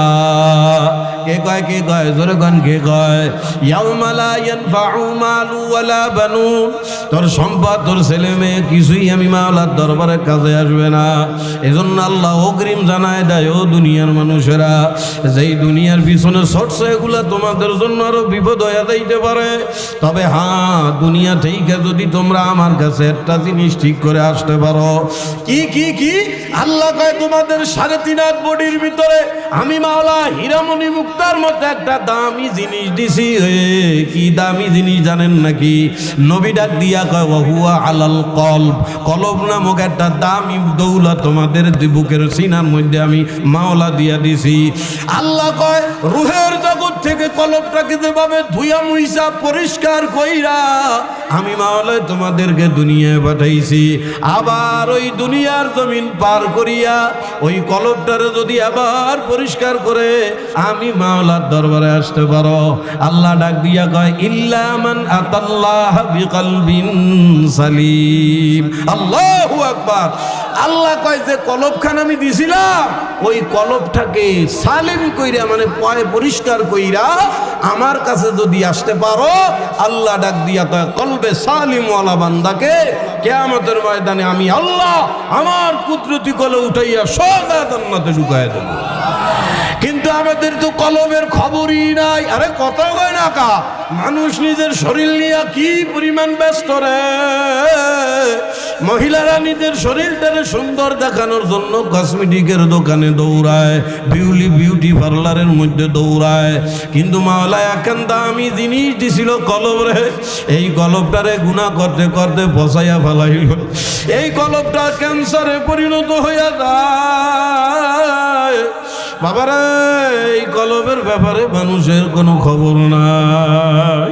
কে কয়? কে কয়? জোরে গান কে কয়? ইয়াউমা লা ইয়ানফাউ মালু ওয়ালা বানুন, তোর সম্পদ, তোর ছেলে মেয়ে কিছুই আমি মাওলার দরবারে কাজে আসবে না। এজন্য আল্লাহ অগ্রিম জানায় দেয়, ও দুনিয়ার মানুষেরা, যেই দুনিয়ার পিছনে ছুটছে, এগুলা তোমাদের জন্য আরো বিপদ হয়ে যাইতে পারে। তবে হ্যাঁ, দুনিয়া থেকে যদি তোমরা আমার কাছে একটা জিনিস ঠিক করে আসতে পারো। কি কি কি? আল্লাহ কয়, তোমাদের 3.5 হাত বডির ভিতরে আমি মাওলা হীরামণি মুক্তার মধ্যে একটা দামি জিনিস দিছি। কি দামি জিনিস জানেন নাকি? নবী ডাক দিয়া কয়, ওয়াহুয়া আলাল কলব, কলব নামক একটা দামি দৌলত তোমাদের বুকের সিনার মধ্যে আমি মাওলা দিয়া দিছি। আল্লাহ কয়, রুহের জগৎ থেকে কলবটাকে যেভাবে ধুইয়া মুইসা পরিষ্কার কইরা আমি মাওলা তোমাদেরকে দুনিয়ায় পাঠাইছি, আবার ওই দুনিয়ার জমিন পার করিয়া ওই কলবটারে যদি আবার পরিষ্কার করে আমি মাওলার দরবারে আসতে পারো। আল্লাহ ডাক দিয়া কয়, ইল্লা মান আতাল্লাহ বিকলবিন সালিম। আল্লাহু আকবার। আল্লাহ কয়, যে কলবখান আমি দিছিলাম, ওই কলবটাকে সালিম কইরা, মানে পরিষ্কার কইরা আমার কাছে যদি আসতে পারো, আল্লাহ ডাক দিয়া কয়, কলবে সালিম ওয়ালা বান্দাকে কিয়ামতের ময়দানে আমি আল্লাহ আমার কুদরতি কোলে উঠাইয়া সোজা জান্নাতে ঢুকাইয়া দেব। কিন্তু আমাদের তো কলবের খবরই নাই। আরে কথা কয় না কা, মানুষ নিজের শরীর নিয়ে কি পরিমাণ ব্যস্ত রে। মহিলারা নিজের শরীরটারে সুন্দর দেখানোর জন্য কসমেটিকের দোকানে দৌড়ায়, বিউটি পার্লারের মধ্যে দৌড়ায়। কিন্তু মাওলা এখন দামি জিনিস দিছিল কলব রে, এই কলবটারে গুনাহ করতে করতে পচাইয়া ফেলাইল। এই কলবটা ক্যান্সারে পরিণত হইয়া যায়। বাবারা এই কলবের ব্যাপারে মানুষের কোনো খবর নাই।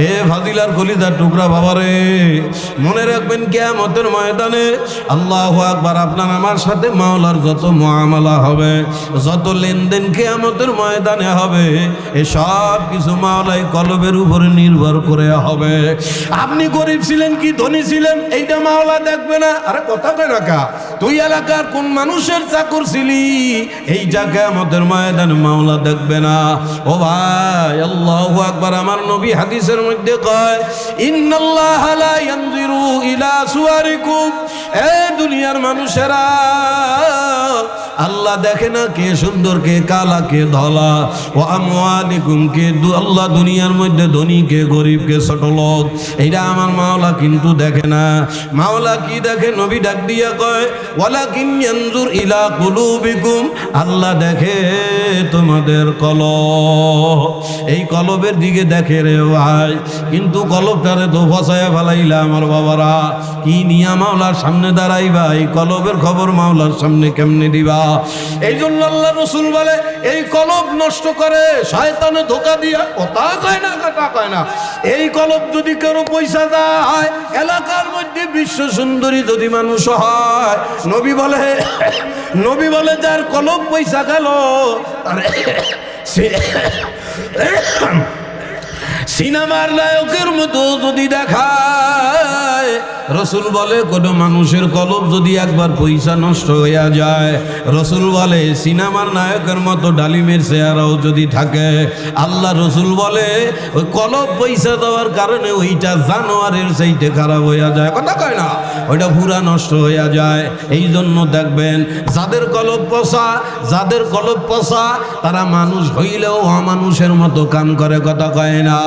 এ ফাজিলার কলিজার টুকরা বাবারে, মনে রাখবেন কিয়ামতের ময়দানে আল্লাহু আকবার, আপনার আমার সাথে মাওলার যত মুআমালা হবে, যত লেনদেন কিয়ামতের ময়দানে হবে, এ সব কিছু মাওলাই কলবের উপরে নির্ভর করে হবে। আপনি গরিব ছিলেন কি ধনী ছিলেন এইটা মাওলা দেখবে না। আরে কথা কয় না কা, তুই এলাকার কোন মানুষের চাকর ছিলি এইটা কিয়ামতের ময়দানে মাওলা দেখবে না। ও ভাই, আল্লাহু আকবার। আমার নবী হাদিসের মধ্যে কয়, ইন্নাল্লাহা লা ইয়ানজিরু ইলা সুওয়ারিকুম, এ দুনিয়ার মানুষেরা, আল্লাহ দেখে না কে সুন্দর কে কালা কে ধলা, ও আমওয়ালিকুম কে আল্লাহ দুনিয়ার মধ্যে ধনী কে গরিব কে ছোট লোক, এইটা আমার মাওলা কিন্তু দেখে না। মাওলা কি দেখে? নবী ডাক দিয়া কয়, ওয়ালাকিন ইয়ানজুর ইলা কুলুবিকুম, আল্লাহ দেখে তোমাদের কলব, এই কলবের দিকে দেখে রে ভাই। কিন্তু কলবটারে তো ফসায়া ফেলাইলা আমার বাবারা, কি নিয়া মাওলার সামনে দাঁড়াইবা? এই কলবের খবর মাওলার সামনে কেমনে দিবা? এই জন্য আল্লাহ রাসূল বলে, এই কলব নষ্ট করে শয়তানে ধোঁকা দিয়া। কথা কয় না, কথা কয় না। এই কলব যদি কারো পয়সা দেয়, এলাকার মধ্যে বিশ্ব সুন্দরী যদি মানুষ হয়, নবী বলে যার কলব পয়সা গেল সিনেমার নায়কের মতো যদি দেখায়, রসুল বলে কোন মানুষের কলব যদি একবার পয়সা নষ্ট হইয়া যায়, রসুল বলে সিনেমার নায়কের মতো ডালিমের চেহারাও যদি থাকে, আল্লাহ রসুল বলে ওই কলব পয়সা দেওয়ার কারণে ওইটা জানোয়ারের চাইতে খারাপ হইয়া যায়। কথা কয় না, ওইটা পুরা নষ্ট হইয়া যায়। এই জন্য দেখবেন যাদের কলব পচা তারা মানুষ হইলেও অমানুষের মতো কাম করে। কথা কয় না।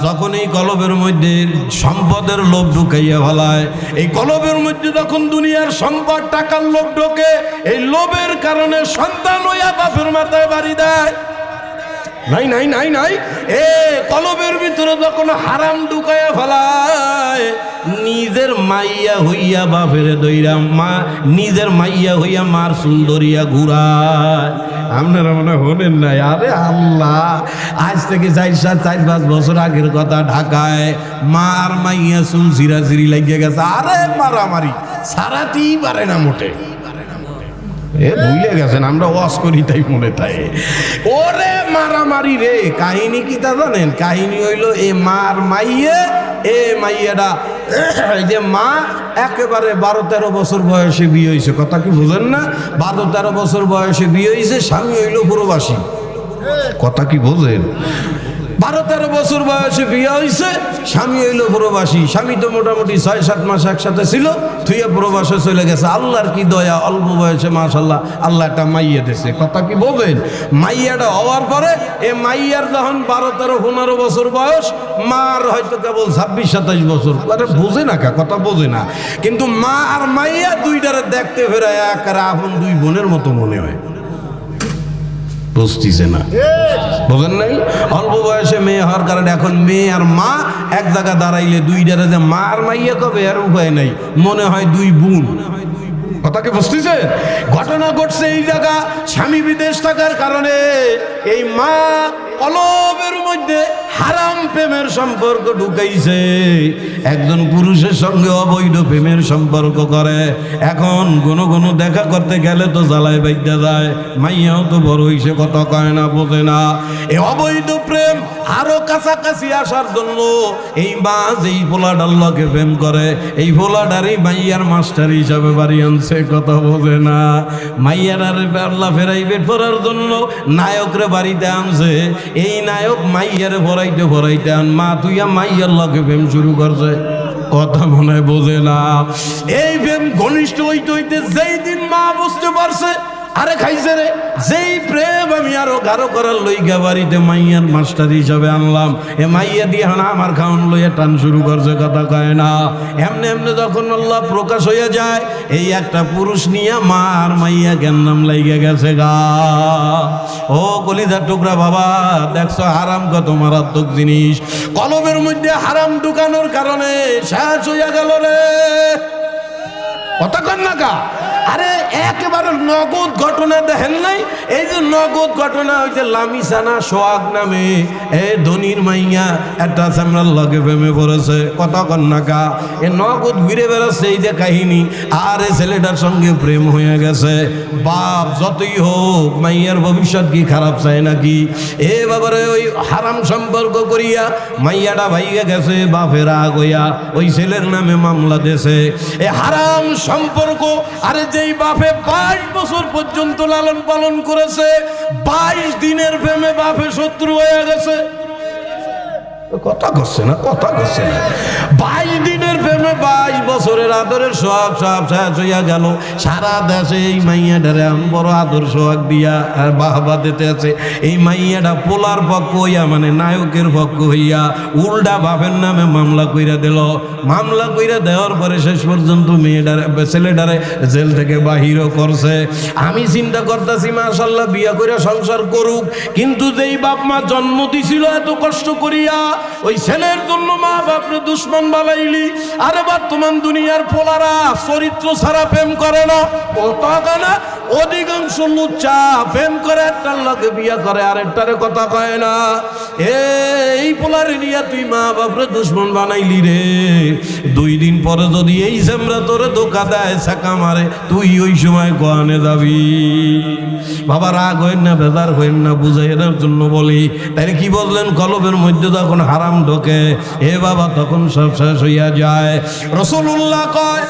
যখন এই কলবের মধ্যে সম্পদের লোভ ঢুকাইয়া ফেলায়, এই কলবের মধ্যে যখন দুনিয়ার সম্পদ টাকার লোভ ঢোকে, এই লোভের কারণে সন্তান হইয়া বাপের মাথায় বাড়ি দেয়। নাই নাই নাই নাই, এ কলবের ভিতরে যখন হারাম ঢুকাইয়া ফেলায়, নিজের মাইয়া হইয়া বাপের দইরা নিজের মাইয়া হইয়া মার সুন্দরিয়া ঘুরায়। আপনারা মনে হলেন নাই? আরে আল্লাহ, আজ থেকে 4-5 বছর আগের কথা, ঢাকায় মা আর মাইয়া চুল চিরাচিরি লাগিয়ে গেছে। আরে মারামারি সারাতেই পারে না মোটে। এ ভুলে গেছেন, আমরা ওয়াজ করি তাই মনে তাই। ওরে মারামারি রে, কাহিনী কি তা জানেন? কাহিনী হইলো এ মার মাইয়ে, এ মাইয়াটা, যে মা একেবারে 12-13 বছর বয়সে বিয়ে হয়েছে। কথা কি বুঝেন না? 12-13 বছর বয়সে বিয়ে হয়েছে, স্বামী হইল প্রবাসী। কথা কি বোঝেন? 12-13 বছর বয়সে বিয়ে হয়েছে, স্বামী হইল প্রবাসী। স্বামী তো মোটামুটি 6-7 মাস একসাথে ছিল, থুয়ে প্রবাসে চলে গেছে। আল্লাহর কি দয়া, অল্প বয়সে মাশাআল্লাহ আল্লাহ একটা মাইয়া দিয়েছে। কথা কি বলবেন? মাইয়াটা হওয়ার পরে এ মাইয়ার যখন 12-13-15 বছর বয়স, মার হয়তো কেবল 26-27 বছর। আরে বোঝে না, কথা বোঝে না। কিন্তু মা আর মাইয়া দুইটারে দেখতে ফেরে একেবারে আপন দুই বোনের মতো মনে হয়। বুঝতেছে না, বোঝেন নাই? অল্প বয়সে মেয়ে হওয়ার কারণে এখন মেয়ে আর মা এক জায়গা দাঁড়াইলে দুইটারে যে মা আর মাইয়া কবে আর উপায় নাই, মনে হয় দুই বোন। কথাকে বুঝতেছে? ঘটনা ঘটছে এই জায়গা, স্বামী বিদেশ থাকার কারণে এই মা কলবের মধ্যে হারাম প্রেমের সম্পর্ক ঢুকাইছে। একজন পুরুষের সঙ্গে অবৈধ প্রেমের সম্পর্ক করে। এখন ঘন দেখা করতে গেলে তো জ্বালায় বাইদ্যা যায়। মাইয়াও তো বড় হইছে, কথা কয় না, বোঝে না। এই অবৈধ প্রেম আরো কাছাকাছি আসার জন্য এই মা যেই পোলাডাল্লাহকে প্রেম করে, এই পোলাডারই মাইয়ার মাস্টার হিসাবে বাড়ি আনছে। কথা বোঝে না। মাইয়ার আল্লাহ ফেরাইবে পড়ার জন্য নায়করে বাড়িতে আনছে। এই নায়ক মাইয়ারে ভরাইতে আন মা তুইয়া মাইয়ার লগে প্রেম শুরু করছে। কথা মনে হয় বোঝে না। এই প্রেম ঘনিষ্ঠ হইতে হইতে যেই দিন মা বুঝতে পারছে, আরে খাইছে রে, যেই প্রেম আমি আরো গাঢ় করার লইগা বাড়িতে মাইয়ার মাস্টার হিসাবে আনলাম, এ মাইয়া দিয়ে না আমার খাওয়ান লইয়া টান শুরু করছে। কথা কয় না। এমনি এমনি যখন আল্লাহ প্রকাশ হইয়া যায়, এই একটা পুরুষ নিয়ে মা আর মাইয়া কেন নাম লাইগা গেছে গা। ও কলিজার টুকরা বাবা, দেখছো হারাম কত মারাত্মক জিনিস। কলবের মধ্যে হারাম ঢুকানোর কারণে শেষ হইয়া গেল রে। কথা কন না কা? আরে একেবারে নগদ ঘটনা দেখেন নাই? এই যে নগদ ঘটনা, ওই যে লামিসানা সোহাগ নামে ধনির মাইয়া একটা চামড়ার লগে প্রেমে পড়েছে, কথা কন্যাকা এ নগদ ঘুরে বেড়াচ্ছে, এই যে কাহিনী। আর এই ছেলেটার সঙ্গে প্রেম হয়ে গেছে। বাপ যতই হোক মাইয়ার ভবিষ্যৎ কি খারাপ চায় নাকি? এ বাবারে ওই হারাম সম্পর্ক করিয়া মাইয়াটা ভাইয়া গেছে, বাপের রাগ হইয়া ওই ছেলের নামে মামলা দিয়েছে। এ হারাম সম্পর্ক। আরে যেই বাপে 22 বছর পর্যন্ত লালন পালন করেছে, 22 দিনের প্রেমে বাপে শত্রু হয়ে গেছে। কথা করছে না, কথা করছে না। 22 দিনের প্রেমে 22 বছরের আদরের সোহাগ সব শেষ হইয়া গেল। সারা দেশে এই মাইয়াটারে বড় আদর সোহাগ দিয়া আর বাহবা দিতে আছে। এই মাইয়াটা পোলার পক্ষ হইয়া, মানে নায়কের পক্ষ হইয়া উল্টা বাপের নামে মামলা কইরা দিল। মামলা কইরা দেওয়ার পরে শেষ পর্যন্ত মেয়েটারে ছেলেটারে জেল থেকে বাহিরও করছে। আমি চিন্তা করতেছি মাশাআল্লাহ বিয়া কইরা সংসার করুক, কিন্তু যেই বাপ মা জন্ম দিছিল এত কষ্ট করিয়া, ওই ছেলের জন্য মা বাপরে দুশ্মন বানাইলি। আরে বর্তমান দুনিয়ার পোলারা চরিত্র ছাড়া প্রেম করে না, কথা না। অধিকাংশ লুচ্চা প্রেম করে একটার লগে বিয়া করে আর একটারে কথা কয় না। এই পোলারে নিয়ে তুই মা বাপরে দুশ্মন বানাইলি রে। 2 দিন পরে যদি এই সেমরা তোরে ধোকা দেয়, ছাকা মারে, তুই ওই সময় কোয়ানে যাবি? বাবা রাগ হইন না, বেজার হইন না, বুঝাই এর জন্য বলি। তাই কি বললেন? কলবের মধ্যে যখন হারাম ঢোকে এ বাবা তখন সব শেষ হইয়া যায়। রাসূলুল্লাহ কয়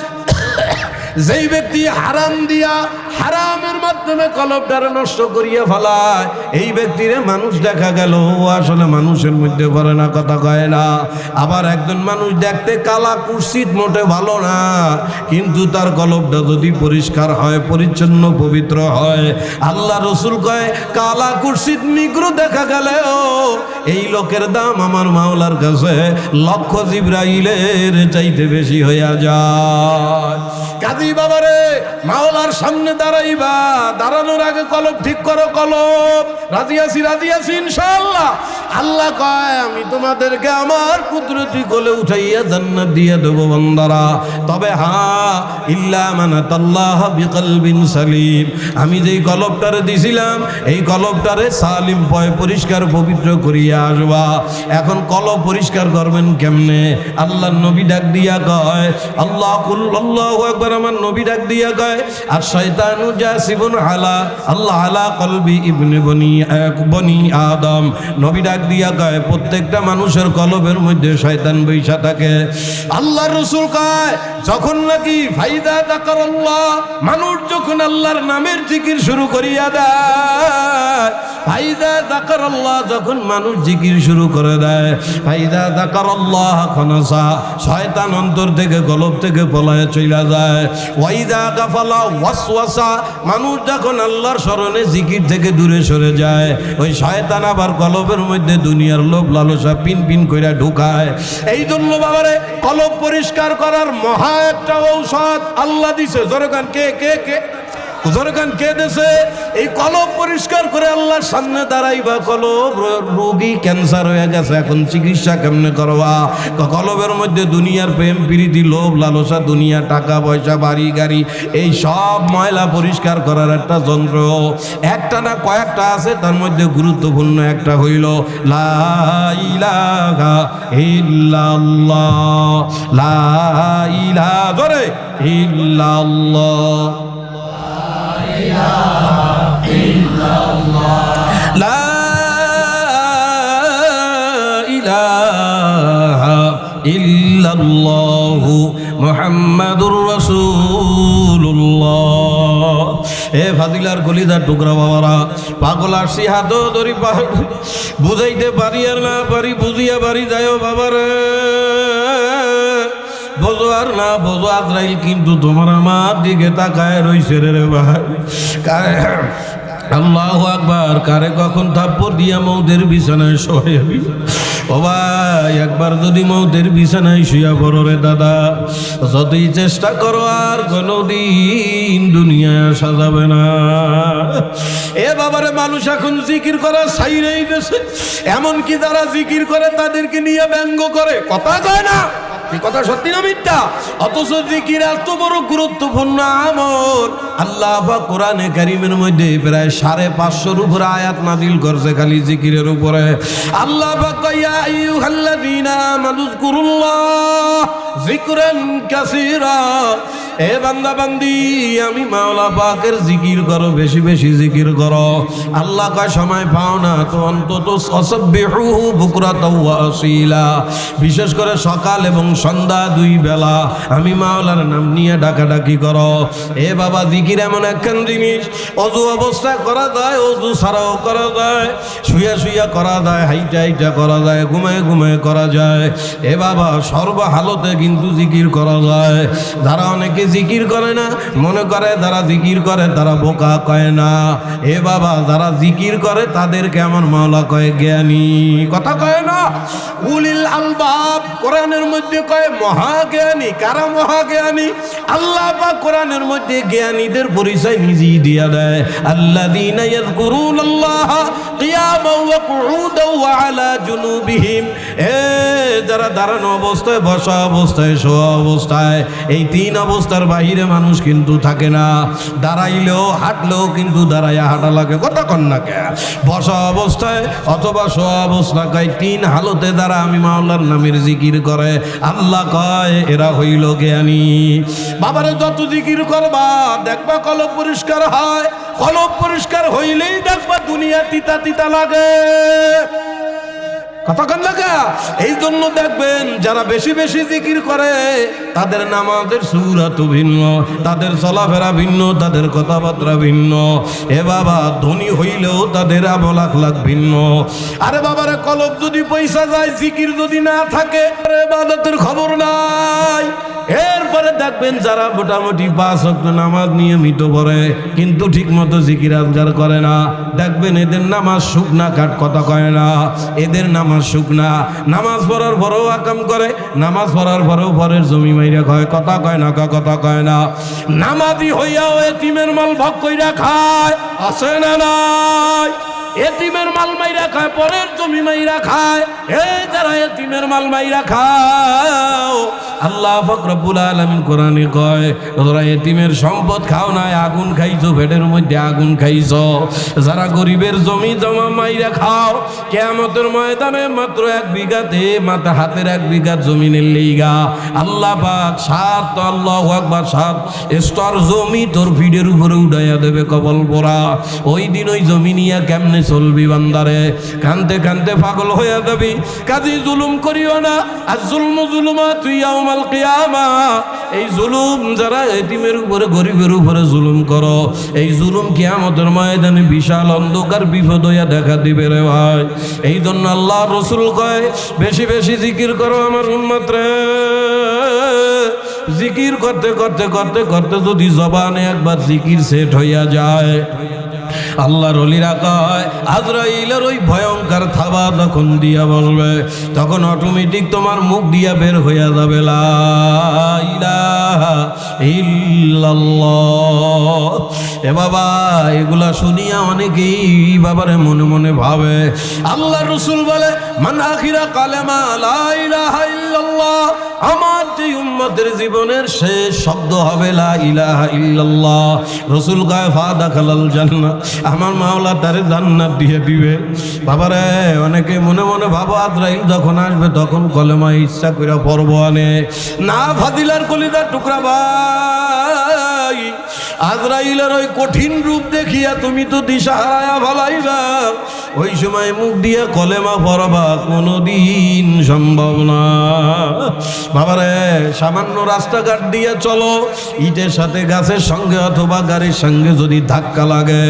যেই ব্যক্তি হারাম দিয়া হারামের মাধ্যমে কলবটারে নষ্ট করিয়া ফেলায়, এই ব্যক্তিরে মানুষ দেখা গেল ও আসলে মানুষের মধ্যে পড়ে না, কথা কয় না। আবার একজন মানুষ দেখতে কালা কুৎসিত, মোটে ভালো না, কিন্তু তার কলবটা যদি পরিষ্কার হয়, পরিচ্ছন্ন পবিত্র হয়, আল্লাহ রসুল কয় কালা কুৎসিত নিগ্র দেখা গেলেও এই লোকের দাম আমার মাওলার কাছে লক্ষ জিবরাইলের চাইতে বেশি হইয়া যায়। কাজী বাবারে মাওলার সামনে দাঁড়াইবা, দাঁড়ানোর আগে কলব ঠিক করো। কলব রাজি আছি, রাজি আছি ইনশাআল্লাহ। আল্লাহ কয় আমি তোমাদেরকে আমার কুদরতি কোলে উঠাইয়া জান্নাত দিয়ে দেব বান্দারা। তবে হ্যাঁ, ইল্লা মান আতাল্লাহ বিকলবিন সালিম, আমি যেই কলবটারে দিছিলাম এই কলবটারে সালিম পয় পরিষ্কার পবিত্র করিয়া আসবা। এখন কলব পরিষ্কার করবেন কেমনে? আল্লাহর নবী ডাক দিয়া কয় আল্লাহু আকবার। আমার নবী ডাক দিয়া কয় আর শয়তানু জাসিবুন আলা আল্লাহ আলা কলবি ইবনে বনি আদম। নবী ডাক দিয়া কয় প্রত্যেকটা মানুষের কলবের মধ্যে শয়তান বৈশা থাকে। আল্লাহ রাসূল কয় যখন নাকি ফাইদা যাকারাল্লাহ, মানুষ যখন আল্লাহর নামের জিকির শুরু করিয়া দেয়, ফাইদা যাকারাল্লাহ, যখন মানুষ জিকির শুরু করে দেয়, ফাইদা যাকারাল্লাহ খানাসা, শয়তান অন্তর থেকে কলব থেকে পলায়ে চলে যায়। ওয়াইদা গাফালা ওয়াসওয়াসা, মানুষ যখন আল্লাহর স্মরণে জিকির থেকে দূরে সরে যায়, ওই শয়তান আবার কলবের মধ্যে দুনিয়ার লোভ লালসা পিন পিন কইরা ঢুকায়। এই জন্য বাবারে কলব পরিষ্কার করার মহা একটা ঔষধ আল্লাহ দিছে। জোরগান কে কে কে জোরগান কে দেশে? এই কলব পরিষ্কার করে আল্লাহর সামনে দাঁড়াইবা। কলব রোগী ক্যান্সার হয়ে গেছে, এখন চিকিৎসা কেমনে করবা? কলবের মধ্যে দুনিয়ার প্রেম প্রীতি লোভ লালসা, দুনিয়া টাকা পয়সা বাড়ি গাড়ি, এই সব ময়লা পরিষ্কার করার একটা যন্ত্র। একটা না কয়েকটা আছে, তার মধ্যে গুরুত্বপূর্ণ একটা হইল লা ইলাহা ইল্লাল্লাহ, লা ইলাহা ইল্লাল্লাহ, লা ইলাহা ইল্লাল্লাহু মুহাম্মাদুর রাসূলুল্লাহ। এ ফাজিলার কলিজার টুকরা বাবারা, পাগল আসি হাত ধরি বুঝাইতে পারি আর না পারি, বুঝিয়া পারি যাইও বাবারে। বোঝো আর না বোঝো, আজরাইল কিন্তু তোমার আমার দিকে তাকায় রইছে রে ভাই। আল্লাহু আকবার। কারে কখন থাপ্পড় দিয়া মৌতের বিছানায় শোয়াবি? ও ভাই, একবার যদি মৌতের বিছানায় শুয়া পড়ো রে দাদা, যতই চেষ্টা করো আর কোনোদিন দুনিয়া সাজাবে না। এ বাবারে, মানুষ এখন জিকির করা ছাইরেই গেছে। এমনকি যারা জিকির করে তাদেরকে নিয়ে ব্যঙ্গ করে, কথা কয় না। এই কথা সত্যি না মিথ্যা? অথচ জিকির এত বড় গুরুত্বপূর্ণ আমল, আল্লাহ পাক কোরআনে কারীমের মধ্যে প্রায় 550 উপরে আয়াত নাযিল করছে খালি জিকিরের উপরে। আল্লাহ পাক কয়, ইয়া আইয়ুহাল্লাযীনা আমানু যকুরুল্লাহ যিকরান কাসীরা। এ বান্দা বান্দি, আমি মাওলা পাকের জিকির করো, বেশি বেশি জিকির করো। আল্লাহ কয় সময় পাও না তো অন্তত সাব্বিহুহু বুকরাতাও ওয়া আসীলা, বিশেষ করে সকাল এবং সন্ধ্যা 2 বেলা আমি মাওলার নাম নিয়ে ডাকাডাকি করো। এ বাবা, জিকির এমন একখান জিনিস, অজু অবস্থায় করা যায়, অজু ছাড়াও করা যায়, শুয়া শুয়া করা যায়, হাইটা হাইটা করা যায়, ঘুমায় ঘুমায় করা যায়। এ বাবা, সর্বহালতে কিন্তু জিকির করা যায়। যারা অনেকে জিকির করে না, মনে করে যারা জিকির করে তারা বোকা, কয় না। এ বাবা, যারা জিকির করে তাদেরকে আমার মাওলা কয় জ্ঞানী, কথা কয় না। উলিল আলবাব কোরআনের মধ্যে কয় মহাজ্ঞানী। কারা মহাজ্ঞানী? আল্লাহ পাক কোরআনের মধ্যে জ্ঞানীদের পরিচয় নিজেই দিয়া দেয়। আল্লাযীনা ইয়াযকুরুনাল্লাহ কিয়ামান ওয়া কুউদান ওয়া আলা জুনুবিহিম। যারা দাঁড়ানো অবস্থায়, বসা অবস্থায়, শোয়া অবস্থায়, এই 3 অবস্থার বাহিরে মানুষ কিন্তু থাকে না। দাঁড়াইলেও হাঁটলেও কিন্তু দাঁড়াইয়া হাঁটা লাগে, কথা কন না কে? বসা অবস্থায় অথবা শোয়া অবস্থায়, 3 হালতে যারা আমি মাওলার নামের জিকির করে, আল্লাহ কয় এরা হইল জ্ঞানী। বাবারে, যত জিকির করবা দেখবা কলব পরিষ্কার হয়। কলব পরিষ্কার হইলেই দেখবা দুনিয়া তিতা তিতা লাগে, কথা কন না কে? এই জন্য দেখবেন যারা বেশি বেশি জিকির করে তাদের নামাজের সূরাত ভিন্ন, তাদের চলাফেরা ভিন্ন, তাদের কথাবার্তা ভিন্ন। এ বাবা, ধনী হইলেও তাদের আমল আখলাক ভিন্ন। আরে বাবারে, কলব যদি পয়সা যায়, জিকির যদি না থাকে, ইবাদতের খবর নাই। এরপরে দেখবেন যারা মোটামুটি 5 ওয়াক্ত নামাজ নিয়মিত পড়ে কিন্তু ঠিক মতো জিকির আজগার করে না, দেখবেন এদের নামাজ শুকনা কাট, কথা কয় না। এদের নামাজ শুকনা, নামাজ পড়ার পরেও আকাম করে, নামাজ পড়ার পরেও পরের জমি মাইরা খায়, কথা কয় না, কথা কয় না। নামাজি হইয়াও এতিমের মাল ভাগ কইরা খায়, আছে না নাই? এতিমের মাল মাইরা খায়, পরের জমি মাইরা খায়। যারা এতিমের মাল মাইরা খাও, আল্লাহ পাক রব্বুল আলামিন কোরআনে কয়, তোমরা এতিমের সম্পদ খাও না, আগুন খাইছো, পেটের মধ্যে আগুন খাইছো। যারা গরিবের জমি জমা মাইরা খাও, কিয়ামতের ময়দানে মাত্র 1 বিঘাতে, মাথা হাতের 1 বিঘা জমিনের লেগা আল্লাহ পাক 7, আল্লাহু আকবার, 7 স্তর জমি তোর পিঠের উপরে উঠাইয়া দেবে কবল পোড়া। ওই দিন ওই জমি নিয়ে কেমনে চলবি বান্দারে? কানতে কানতে পাগল হইয়া যাবি। কাজী জুলুম করিও না, আর জুলমু জুলুমাতু ইয়াউমাল কিয়ামা। এই জুলুম যারা এতিমের উপরে, গরিবের উপরে জুলুম করো, এই জুলুম কিয়ামতের ময়দানে বিশাল অন্ধকার বিপদ হইয়া দেখা দিবে রে ভাই। এই জন্য আল্লাহ রাসূল কয়, বেশি বেশি জিকির করো আমার উম্মত রে। জিকির করতে করতে করতে করতে যদি জবানে একবার জিকির সেট হইয়া যায়, আল্লাহর ওলিরা কয় আজরাইলের ওই ভয়ঙ্কর থাবা যখন দিয়া বলবে, তখন অটোমেটিক তোমার মুখ দিয়া বের হইয়া যাবে লা ইলাহা ইল্লাল্লাহ। এ বাবা, এগুলা শুনিয়া অনেকেই বাবারে মনে মনে ভাবে, আল্লাহর রাসূল বলে মান আখিরা কালেমা লা ইলাহা ইল্লাল্লাহ, আমার যে উম্মতের জীবনের শেষ শব্দ হবে লা ইলাহা ইল্লাল্লাহ। রাসূল কয় ফাদাখালাল জান্নাহ, আমার মাওলা তারে জান্নাত দিয়ে দিবে। বাবারে, অনেকে মনে মনে ভাবো আজরাইল যখন আসবে তখন কলেমা ইচ্ছা করে পড়ব আনে না। ফাদিলার কলিজার টুকরা ভাই, আজরাইলের ওই কঠিন রূপ দেখিয়া তুমি তো দিশা হারায়া ফেলাইবা। ওই সময় মুখ দিয়ে কলেমা পড়বা কোনোদিন সম্ভব না। বাবারে, সামান্য রাস্তাঘাট দিয়ে চলো, ইটের সাথে গাছের সঙ্গে অথবা গাড়ির সঙ্গে যদি ধাক্কা লাগে,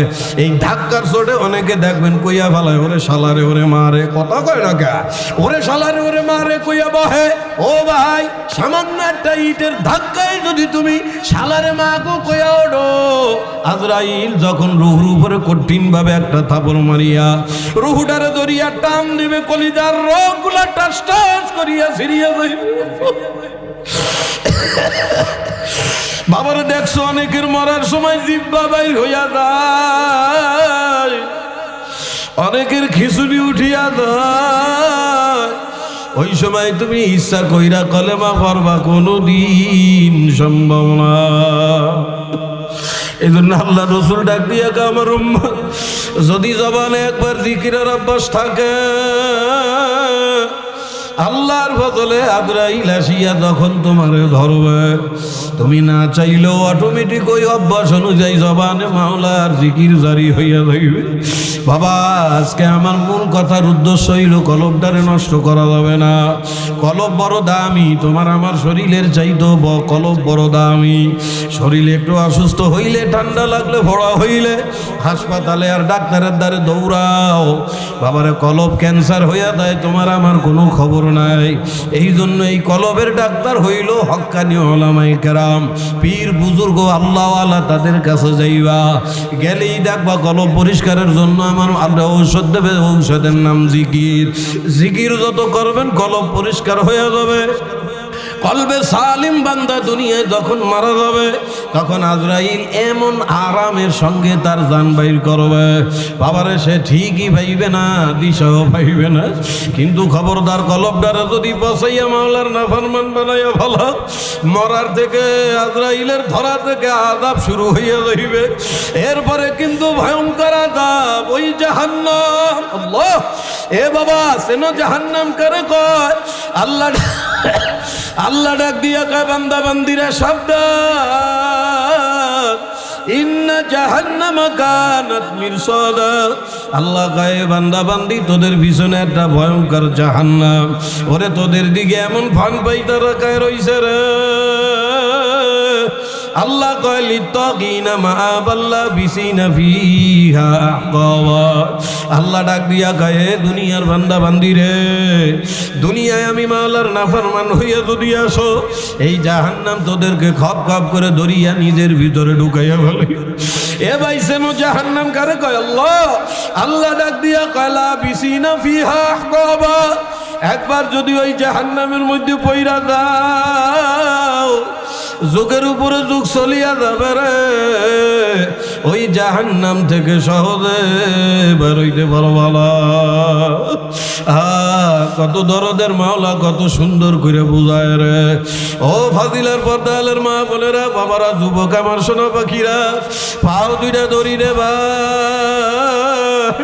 এই ধাক্কার চোটে অনেকে দেখবেন কইয়া ফেলায়, ওরে শালারে ওরে মারে, কথা কয় না কে? ওরে শালারে ওরে মারে কইয়া বহে। ও ভাই, সামান্য একটা ইটের ধাক্কায় যদি তুমি শালারে মাগো কইয়া ওঠো, আজরাইল যখন রুহুর উপরে কঠিন ভাবে একটা থাপড় মারিয়া রুহুটারে ধরিয়া টান দিবে, কলিজার রগগুলা টাস টাস করিয়া ছিড়িয়া যাইবে। বাবারে, দেখছো অনেকের মরার সময় জিহ্বা বাইর হইয়া যায়, অনেকের খিচুড়ি উঠিয়া যায়। ওই সময় তুমি ইচ্ছা কইরা কলেমা পড়বা, কোনোদিন সম্ভব না। এই জন্য আল্লাহ রসুল ডাক দিয়া কে আমার উম্মত, যদি জবানে একবার জিকিরের অভ্যাস থাকে, আল্লাহর ফজলে আজরাইল আসিয়া যখন তোমারে ধরবে, তুমি না চাইলেও অটোমেটিক ওই অভ্যাস অনুযায়ী জবানে মাওলার জিকির জারি হইয়া যাইবে। বাবা, আজকে আমার মূল কথার উদ্দেশ্য হইল কলবটারে নষ্ট করা যাবে না। কলব বড় দামি, তোমার আমার শরীরের চাইতেও কলব বড় দামি। শরীরে একটু অসুস্থ হইলে, ঠান্ডা লাগলে, ভরা হইলে হাসপাতালে আর ডাক্তারের দ্বারে দৌড়াও। বাবারে কলব ক্যান্সার হইয়া দেয়, তোমার আমার কোনো খবর নাই। এই জন্য এই কলবের ডাক্তার হইল হক্কানি ওলামায়ে কেরাম, পীর বুজুর্গ আল্লাহওয়ালা, তাদের কাছে যাইবা। গেলেই দেখবা কলব পরিষ্কারের জন্য আমার আল্লাহ ঔষধ দেবে, ঔষধের নাম জিকির। জিকির যত করবেন কলব পরিষ্কার হয়ে যাবে। কলবে সালিম বান্দা দুনিয়ায় যখন মারা যাবে, তখন আজরাইল এমন আরামের সঙ্গে তার জান বাইর করবে, বাবারে সে ঠিকই পাইবে না, দিশাও পাইবে না। কিন্তু খবরদার কলবটারে যদি বসাইয়া মাওলার নাফরমান বানাইয়া ভালো, মরার থেকে আজরাইলের ধরা থেকে আযাব শুরু হইয়া যাইবে। এরপরে কিন্তু ভয়ঙ্কর আযাব, ওই জাহান্নাম। আল্লাহ, এ বাবা সেন জাহান্নাম কারে কয়? আল্লাহ আল্লাহ ডাক দিয়া কয়, বান্দা বান্দিরা সাবধান, ইন্না জাহান্নামা কানাত মিরসাদা। আল্লাহ কয়, বান্দা বান্দি তোদের পিছনে একটা ভয়ঙ্কর জাহান্নাম, ওরে তোদের দিকে এমন ফান পাইতা রাখায় রইছে রে। আল্লাহ কয়, লিত্তাগিনা মাআবাল্লা বিসিনা ফিহা আহকাওয়া। আল্লাহ ডাক দিয়া কয়, দুনিয়ার বান্দা বান্দি রে, দুনিয়ায় আমি মাওলার নাফরমান হইয়া যদি আসো, এই জাহান্নাম তোদেরকে খপ খপ করে ধরিয়া নিজের ভিতরে ঢুকাইয়া ফেলে। এ ভাই সেনো জাহান্নাম কারে কয়? আল্লাহ আল্লাহ ডাক দিয়া কয়, লা বিসিনা ফিহা আহকাওয়া। একবার যদি ওই জাহান্নামের মধ্যে পইরা দাও, যুগের উপরে যুগ চলিয়া যাবে রে, ওই জাহান্নাম থেকে সহজে বেরোইতে পারবা না। কত দরদের মাওলা কত সুন্দর করে বুঝায় রে। ও ফাজিলার পর্দালের মা বোনেরা, বাবারা, যুবক আমার সোনা পাখিরা, পাও দুইটা দড়ি রে ভাই।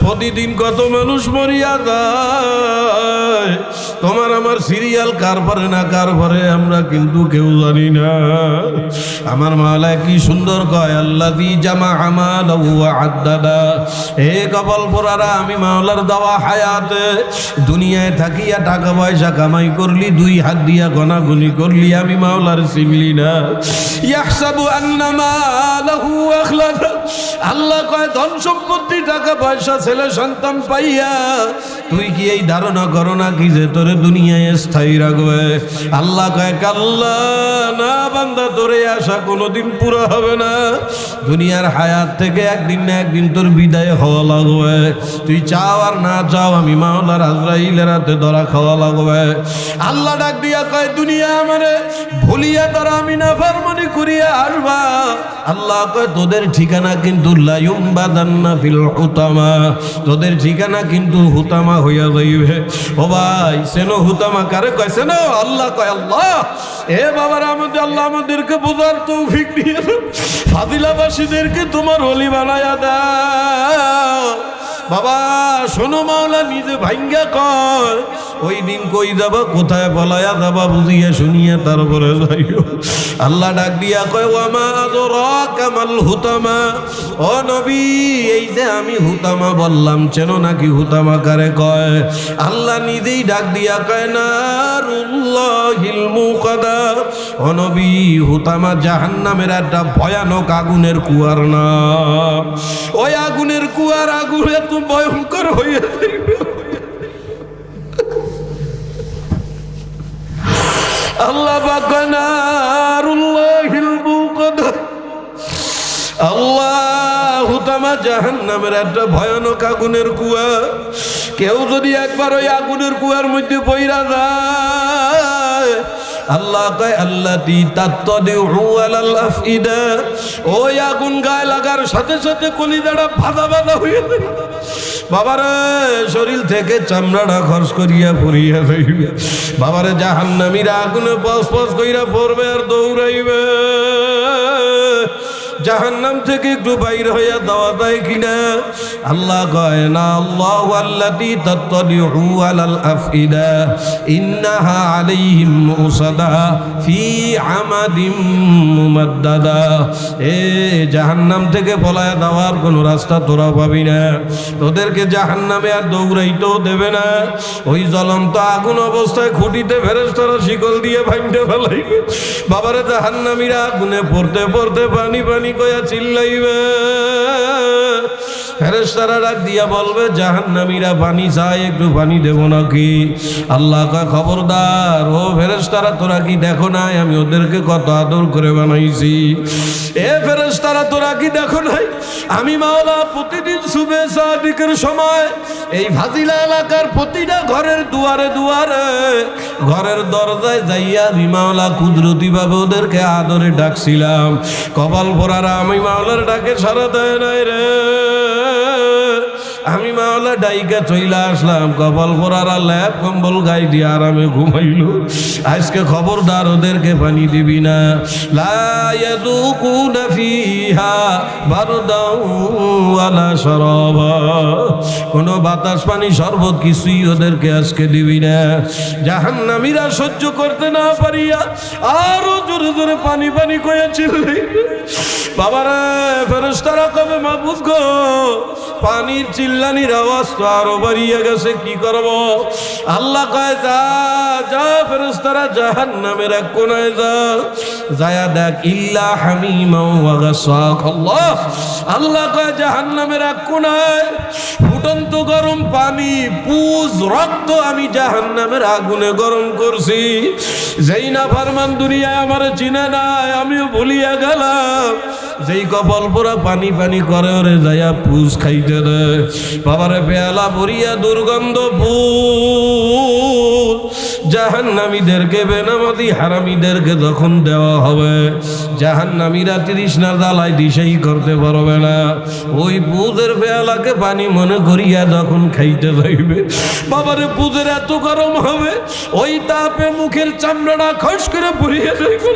প্রতিদিন কত মানুষ মরিয়া যায়, তোমার আমার সিরিয়াল কার পরে না কার পরে আমরা কিন্তু কেউ জানি না। আমার মাওলা কি সুন্দর কয়, আল্লাযী জামা আমালাহু ওয়া আদ্দাদা। হে কপাল পোড়ারা, আমি মাওলার দেওয়া হায়াতে দুনিয়ায় থাকিয়া টাকা পয়সা কামাই করলি, দুই হাত দিয়া গনাগুনি করলি, আমি মাওলার চিনলি না। ইয়াহসাবু আন্না মালাহু আখলাদা। আল্লাহ কয়, ধন সম্পত্তি, টাকা পয়সা, ছেলে সন্তান পাইয়া তুই কি এই ধারণা করো না কি যে তোরে দুনিয়ায় স্থায়ী রাখবে? আল্লাহ কয়, কাল্লা না বান্দা, তোরে আশা কোনোদিন পুরো হবে না। দুনিয়ার হায়াত থেকে একদিন না একদিন তোর বিদায় হওয়া লাগবে। তুই চাও আর না চাও, আমি মাওলার আজরাইলের হাতে ধরা খাওয়া লাগবে। আল্লাহ ডাক দিয়া কয়, দুনিয়া আমারে ভুলিয়া তারা আমি নাফরমানি করিয়া আসবা। আল্লাহ কয়, তোদের ঠিকানা কিন্তু লা ইউমবাদান্না ফিল হুতামা, তোদের ঠিকানা কিন্তু হুতামা হইয়া যাইবে। ও ভাই, সেনো হুতামা কারে কয়? সেনো আল্লাহ কয়। আল্লাহ, এ বাবার আমাদের আল্লাহ আমাদেরকে বোঝার তৌফিক দিয়ে ফাজিলাবাসীদেরকে তোমার ওলি বানায়া দাও। বাবা শোনো, মাওলা নিজে ভাঙ্গা কয়, ওই দিন কই যাবা, কোথায় বলায়া যাবা, বুঝিয়া শুনিয়া তারপরে যাইও। আল্লাহ ডাক দিয়া কয়, ওয়া মা আদরাকা মাল হুতামা। ও নবী, এই যে আমি হুতামা বললাম, চেনো নাকি হুতামা কারে কয়? আল্লাহ নিজেই ডাক দিয়া কয়, নারুল্লাহিল মুকাদা। ও নবী, হুতামা জাহান্নামের একটা ভয়ানক আগুনের কুয়ার নাম। ওই আগুনের কুয়ার আগুন এত ভয়ঙ্কর হইয়া যাইবে। আল্লাহ নারুল্লাহিল মুকাদা। আল্লাহ, হুতামা জাহান্নামের একটা ভয়ানক আগুনের কুয়া। কেউ যদি একবার ওই আগুনের কুয়ার মধ্যে পইরা যায়, আল্লাহ কয় আল্লাতী তাত্তাদিউ আলাল আফইদা, ওই আগুন গায়ে লাগার সাথে সাথে কলিজাটা ভাজা ভাজা হয়ে যায় বাবারে, শরীর থেকে চামড়াটা খরচ করিয়া পড়িয়া যাইবে বাবারে। জাহান্নামীরা আগুনে পস পস কইরা পড়বে আর দৌড়াইবে। জাহান্নাম থেকে একটু বাইর হইয়া দেওয়া যায় কিনা? আল্লাহ কয় না, আল্লাহু আল্লাতী তাত্তালিউ আলাল আফইদা ইন্নাহা আলাইহিম মুসাদা ফি আমাদিম মুমাদ্দাদা। এ জাহান্নাম থেকে পলায়া দেওয়ার কোনো রাস্তা তোরা পাবি না, তোদেরকে জাহান্নামে আর দৌড়াইতেও দেবে না। ওই জ্বলন্ত আগুন অবস্থায় খুঁটিতে ফেরেশতারা শিকল দিয়ে ভাঙতে ফেলাইবে বাবারে। জাহান্নামীরা আগুনে পড়তে পড়তে পানি পানি কইয়া চিল্লাইবে। ফেরেশতারা ডাক দিয়া বলবে, জাহান্নামীরা পানি চায়, একটু পানি দেব নাকি? আল্লাহ কয়, খবরদার ও ফেরেশতারা, তোরা কি দেখো নাই আমি ওদেরকে কত আদর করে বানাইছি? এ ফেরেশতারা, তোরা কি দেখো নাই আমি মাওলা প্রতিদিন সুবে সাদিকের সময় এই ফাজিলা এলাকার প্রতিটা ঘরের দুয়ারে দুয়ারে ঘরের দরজায় যাইয়া আমি মাওলা কুদরতি ভাবে ওদেরকে আদরে ডাকছিলাম। কপাল পোড়ারা আমি মাওলার ডাকে সাড়া দেয় নাই রে। আমি মাওলা ডাইকা চইলা আসলাম, কপাল পোড়ারা ল্যাপ কম্বল গাই দিয়ে আরামে ঘুমাইল। আজকে খবরদার ওদেরকে পানি দিবি না। লা ইয়াযুকুনা ফিহা বারদাও ওয়ালা শারাবা, কোনো বাতাস পানি শরবত কিছুই ওদেরকে আজকে দিবি না। জাহান্নামীরা সহ্য করতে না পারিয়া আরো জোরে জোরে পানি পানি কইয়া চিল্লাই বাবারে। ফেরেশতারা কবে, মাবুদ গো, পানির চিল্লানির আওয়াজ তো আরো বাড়িয়ে গেছে, কি করব? আল্লাহ কয়, যা যা ফেরেশতারা জাহান্নামের এক কোণায় যা, যায়া দেখ ইল্লা হামিমা ওয়া গাসাক। আল্লাহ আল্লাহ কয়, জাহান্নামের এক কোণায় ফুটন্ত গরম পানি, পুজ রক্ত আমি জাহান্নামের আগুনে গরম করছি। যেই না ফরমান দুনিয়ায় আমার চিনে নাই, আমিও ভুলিয়া গেলাম। যেই কপাল পোড়া পানি পানি করে ওরে যাইয়া পুজ খাইতে দে বাবারে। পেয়ালা ভরিয়া দুর্গন্ধ পুজ জাহান্নামীদেরকে, বেনামাজি হারামীদেরকে যখন দেওয়া হবে, জাহান্নামীরা তৃষ্ণার জ্বালায় দিশেই করতে পারবে না। ওই পুজের পেয়ালাকে পানি মনে করিয়া যখন খাইতে যাইবে বাবারে, পুজের এত গরম হবে ওই তাপে মুখের চামড়াটা খস করে পুড়িয়ে যাইবে।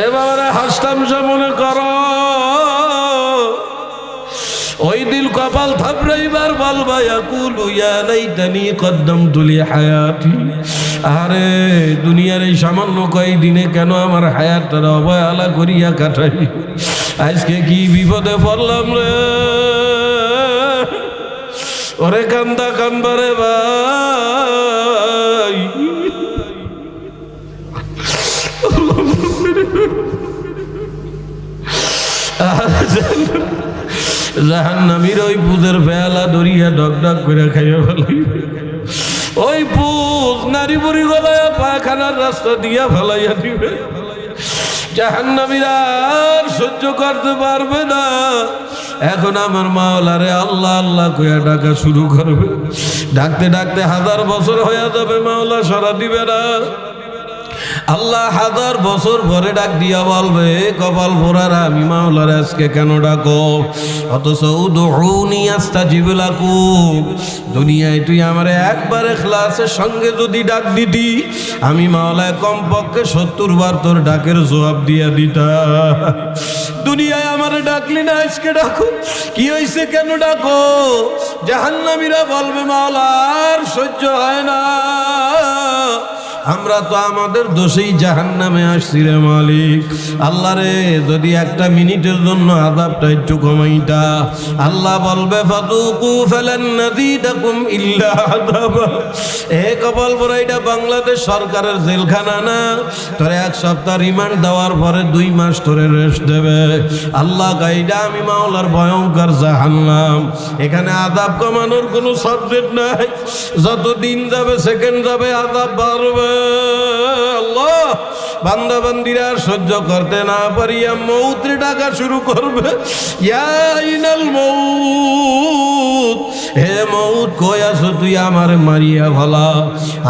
এবারে হাসতাম সে মনে করো, ওই দিল কপাল থাপড়াইবার বলবা ইয়াকুলু ইয়া লাইতানি কদ্দামতু লি হায়াতি। আরে দুনিয়ার এই সামান্য কয়েকদিনে কেন আমার হায়াতটা অবহেলা করিয়া কাটাই? আজকে কি বিপদে পড়লাম রে। ওরে কান্দা কানবারে ভাই, জাহান্নামীর ওই পুজের বেলা দরিয়া ডক ডক করে খাইয়া ফেলাইবে। ওই পুজ নারী বুড়ি গলায় পায়খানার রাস্তা দিয়া ফেলাইয়া দিবে। জাহান্নামীরা আর সহ্য করতে পারবে না। এখন আমার মাওলারে আল্লাহ আল্লাহ কইয়া ডাকা শুরু করবে। ডাকতে ডাকতে 1000 বছর হয়ে যাবে, মাওলা সাড়া দিবে না। আল্লাহ 1000 বছর পরে ডাক দিয়া বলবে, কপাল পোড়ারা আমি মাওলার আজকে কেন ডাকো? অথচ উদউনি আস্তাজিব লাকুম, দুনিয়ায় তুই আমারে একবার ইখলাসের সঙ্গে যদি ডাক দিতি, আমি মাওলা কমপক্ষে 70 বার তোর ডাকের জবাব দিয়া দিতা। দুনিয়ায় আমারে ডাকলি না, আজকে ডাকো, কি হইছে কেন ডাকো? জাহান্নামীরা বলবে মাওলা আর সহ্য হয় না, আমরা তো আমাদের দোষেই জাহান্নামে আসছি রে মালিক। আল্লাহ রে, যদি একটা মিনিটের জন্য আযাবটা একটু কমাইতা। আল্লাহ বলবে ফাযুকু ফালান নাযীদাকুম ইল্লা আযাবা। এ কপাল পোড়া, এটা বাংলাদেশ সরকারের জেলখানা না। তোরে 1 সপ্তাহ রিমান্ড দেওয়ার পরে 2 মাস তোরে রেস্ট দেবে। আল্লাহ গাইডা আমি মাওলার ভয়ঙ্কর জাহান্নাম। এখানে আযাব কমানোর কোনো সাবজেক্ট নাই। যত দিন যাবে, সেকেন্ড যাবে, আযাব বাড়বে। আল্লাহ বান্দা বান্দিরা সহ্য করতে না পারিয়া মৌত ডাকা শুরু করবে, ইয়া আইনাল মৌত, হে মৌত কই আছো তুই আমার মারিয়া ভালা।